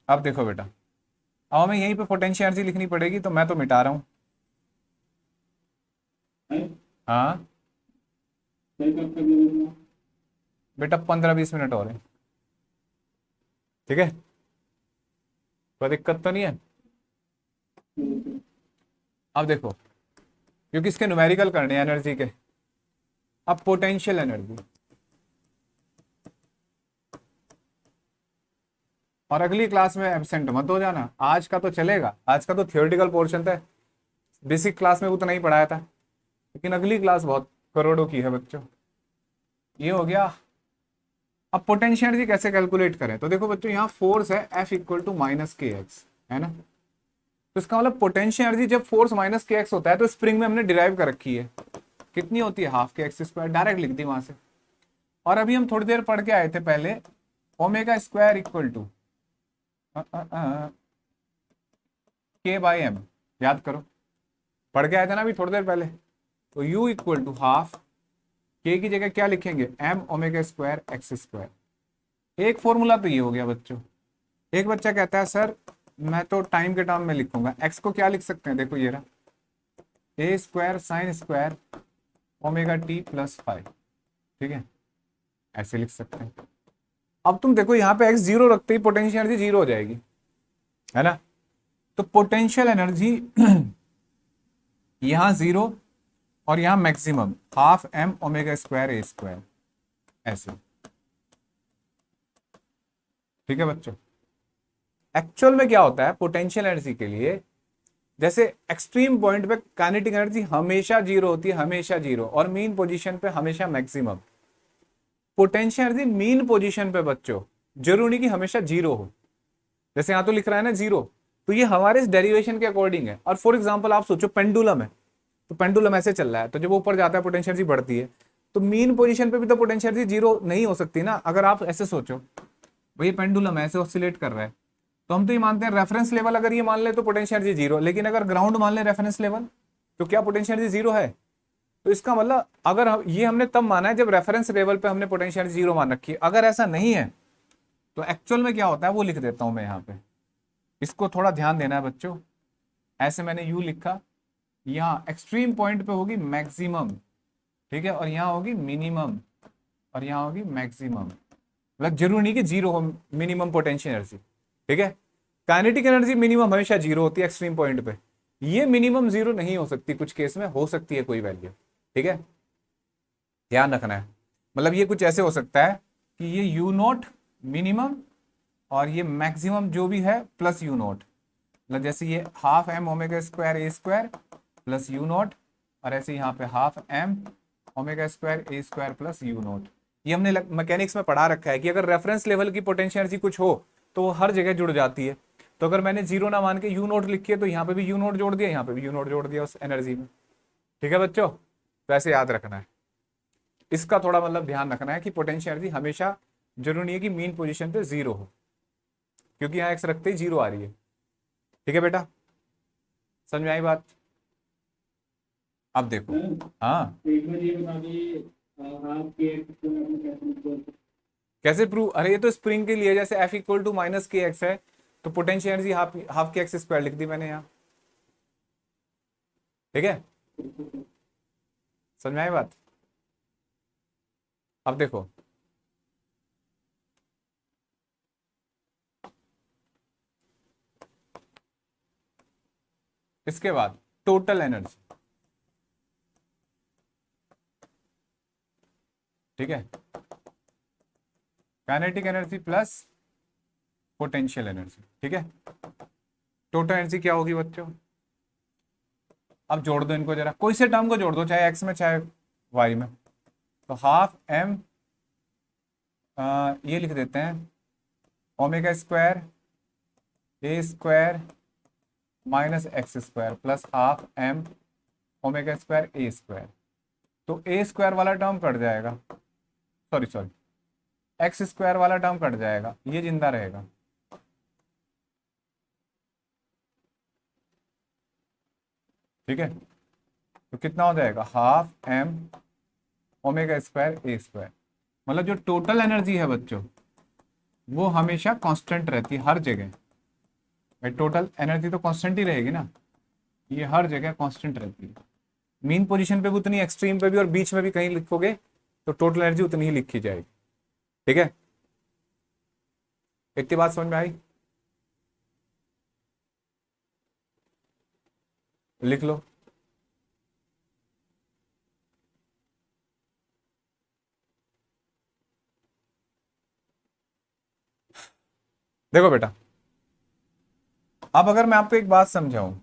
अब देखो बेटा, अब हमें यहीं पे पोटेंशियल एनर्जी लिखनी पड़ेगी, तो मैं तो मिटा रहा हूं। है हाँ सही, कब तक लगेगा? बेटा 15-20 मिनट और है। ठीक है, कोई दिक्कत तो नहीं है। अब देखो, क्योंकि इसके न्यूमेरिकल करने हैं एनर्जी के। अब पोटेंशियल एनर्जी, और अगली क्लास में एब्सेंट मत हो जाना, आज का तो चलेगा, आज का तो थियोरेटिकल पोर्शन था, बेसिक क्लास में उतना ही पढ़ाया था, लेकिन अगली क्लास बहुत करोड़ों की है बच्चों। ये हो गया। अब पोटेंशियल एनर्जी कैसे कैलकुलेट करें, तो देखो बच्चों यहाँ फोर्स है F equal to minus k x, है ना। तो इसका मतलब पोटेंशियल एनर्जी जब फोर्स माइनस के एक्स होता है तो स्प्रिंग में हमने डिराइव कर रखी है, कितनी होती है, हाफ के एक्स स्क्वायर, डायरेक्ट लिख दी वहां से। और अभी हम थोड़ी देर पढ़ के आए थे पहले, ओमेगा स्क्वायर इक्वल टू के बाई एम, याद करो, पढ़ के आए थे ना अभी थोड़ी देर पहले। तो u इक्वल टू हाफ के की जगह क्या लिखेंगे, m omega square x square. एक फॉर्मूला तो ये हो गया बच्चों। एक बच्चा कहता है सर मैं तो टाइम के टर्म में लिखूंगा, x को क्या लिख सकते हैं, देखो ये रहा a square sine square omega t plus 5, ठीक है, ऐसे लिख सकते हैं। अब तुम देखो यहाँ पे x जीरो रखते ही पोटेंशियल एनर्जी जीरो हो जाएगी, है ना। तो पोटेंशियल एनर्जी यहां जीरो और यहां maximum half m omega square a square, ऐसे, ठीक है बच्चों। एक्चुअल में क्या होता है पोटेंशियल एनर्जी के लिए, जैसे एक्सट्रीम पॉइंट पे काइनेटिक एनर्जी हमेशा जीरो होती है, हमेशा जीरो, और मीन पोजीशन पे हमेशा maximum. Potential energy mean position पे बच्चों जरूरी नहीं कि हमेशा जीरो हो, जैसे यहां तो लिख रहा है ना जीरो, तो ये हमारे इस डेरिवेशन के अकॉर्डिंग है। और फॉर एग्जांपल आप सोचो पेंडुलम है, तो पेंडुलम ऐसे चल रहा है, तो जब ऊपर जाता है पोटेंशियल एनर्जी बढ़ती है, तो मीन पोजीशन पे भी तो पोटेंशियल एनर्जी जीरो नहीं हो सकती ना। अगर आप ऐसे सोचो भाई पेंडुलम ऐसे ऑसिलेट कर रहा है, तो हम तो ये मानते हैं रेफरेंस लेवल अगर ये मान ले तो पोटेंशियल एनर्जी जीरो, लेकिन अगर ग्राउंड मान ले रेफरेंस लेवल तो क्या पोटेंशियल एनर्जी जीरो है। तो इसका मतलब अगर ये हमने तब माना है जब रेफरेंस लेवल पे हमने पोटेंशियल एनर्जी जीरो मान रखी है। अगर ऐसा नहीं है तो एक्चुअल में क्या होता है वो लिख देता हूं मैं यहाँ पे, इसको थोड़ा ध्यान देना है बच्चों। ऐसे मैंने यू लिखा, यहाँ एक्सट्रीम पॉइंट पे होगी मैक्सिमम, ठीक है, और यहाँ होगी मिनिमम, और यहाँ होगी मैक्सिमम। मतलब जरूरी नहीं कि जीरो हो मिनिमम पोटेंशियल एनर्जी, ठीक है। काइनेटिक एनर्जी मिनिमम हमेशा जीरो होती है एक्सट्रीम पॉइंट पे, ये मिनिमम जीरो नहीं हो सकती, कुछ केस में हो सकती है कोई वैल्यू, ठीक है, ध्यान रखना है। मतलब ये कुछ ऐसे हो सकता है कि ये यू नॉट मिनिमम और ये मैक्सिमम जो भी है प्लस यू नॉट, मतलब जैसे ये half m omega square a square plus u naught, और ऐसे यहाँ पे half m omega square a square plus u naught. ये हमने मैकेनिक्स में पढ़ा रखा है कि अगर रेफरेंस लेवल की पोटेंशियल एनर्जी कुछ हो तो वो हर जगह जुड़ जाती है। तो अगर मैंने जीरो ना मान के यू नॉट लिखी है तो यहाँ पे भी यू नॉट जोड़ दिया, यहाँ पे भी यू नॉट जोड़ दिया उस एनर्जी में, ठीक है बच्चों। तो ऐसे याद रखना है, इसका थोड़ा मतलब ध्यान रखना है कि पोटेंशियल एनर्जी हमेशा जरूरी नहीं है कि मीन पोजीशन पे जीरो हो, क्योंकि यहाँ एक्स रखते ही जीरो आ रही है, ठीक है बेटा, समझ में आई बात। अब देखो, हाँ एक बार ये बता दीजिए हाफ के एक्स को आपने कैसे लिख दिया? कैसे प्रूव, अरे ये तो स्प्रिंग के लिए, जैसे F equal to minus k x है तो पोटेंशियल एनर्जी हाफ के एक्स स्क्वायर लिख दी मैंने यहाँ, ठीक है, समझ में आई बात। अब देखो इसके बाद टोटल एनर्जी, ठीक है, kinetic energy plus potential energy, ठीक है। टोटल एनर्जी क्या होगी बच्चों, अब जोड़ दो इनको जरा, कोई से टर्म को जोड़ दो, चाहे एक्स में चाहे वाई में। तो हाफ एम, ये लिख देते हैं omega square a square minus x square plus half m omega square a square. तो ए स्क्वायर वाला टर्म कट जाएगा, सॉरी एक्स स्क्वायर वाला टर्म कट जाएगा, ये जिंदा रहेगा, ठीक है। तो कितना हो जाएगा half m omega square a square. मतलब जो टोटल एनर्जी है बच्चों वो हमेशा कांस्टेंट रहती है हर जगह, भाई टोटल एनर्जी तो कांस्टेंट ही रहेगी ना, ये हर जगह कांस्टेंट रहती है। मीन पोजीशन पे भी उतनी, एक्सट्रीम पे भी, और बीच में भी कहीं लिखोगे तो टोटल एनर्जी उतनी ही लिखी जाएगी, ठीक है। इतनी बात समझ में आई? लिख लो। देखो बेटा, अब अगर मैं आपको एक बात समझाऊं,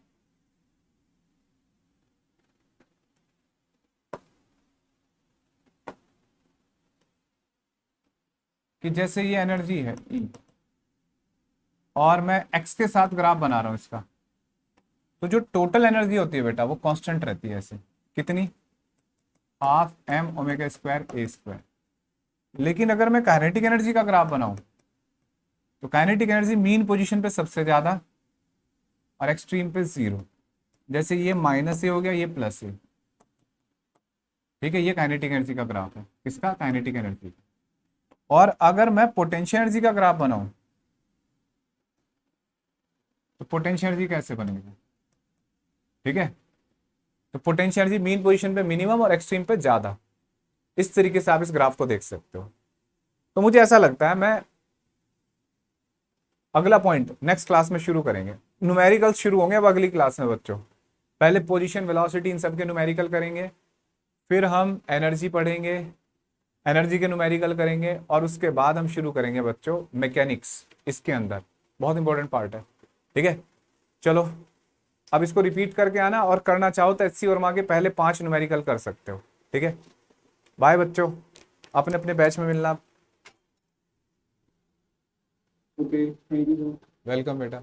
कि जैसे ये एनर्जी है E, और मैं x के साथ ग्राफ बना रहा हूं इसका, तो जो टोटल एनर्जी होती है बेटा वो कांस्टेंट रहती है। ऐसे कितनी? Half m omega square a square. लेकिन अगर मैं काइनेटिक एनर्जी का ग्राफ बनाऊं, तो काइनेटिक एनर्जी मीन पोजीशन पे सबसे ज्यादा और एक्सट्रीम पे जीरो। जैसे ये माइनस ए हो गया, ये प्लस ए। ठीक है, ये काइनेटिक एनर्जी का ग्राफ है। किसका? Kinetic energy. और अगर मैं पोटेंशियल एनर्जी का ग्राफ बनाऊं, तो पोटेंशियल एनर्जी कैसे बनेगी? ठीक है, तो पोटेंशियल एनर्जी मीन पोजीशन पे मिनिमम और एक्सट्रीम पे ज्यादा। इस तरीके से आप इस ग्राफ को देख सकते हो। तो मुझे ऐसा लगता है, मैं अगला पॉइंट नेक्स्ट क्लास में शुरू करेंगे। न्यूमेरिकल शुरू होंगे अब अगली क्लास में बच्चों। पहले पोजीशन, वेलोसिटी, इन सब के न्यूमेरिकल करेंगे, फिर हम एनर्जी पढ़ेंगे, एनर्जी के न्यूमेरिकल करेंगे, और उसके बाद हम शुरू करेंगे बच्चों मैकेनिक्स। इसके अंदर बहुत इंपॉर्टेंट पार्ट है। ठीक है, चलो अब इसको रिपीट करके आना, और करना चाहो तो HC वर्मा के पहले 5 न्यूमेरिकल कर सकते हो। ठीक है, बाय बच्चों, अपने अपने बैच में मिलना। Okay, thank you. वेलकम बेटा।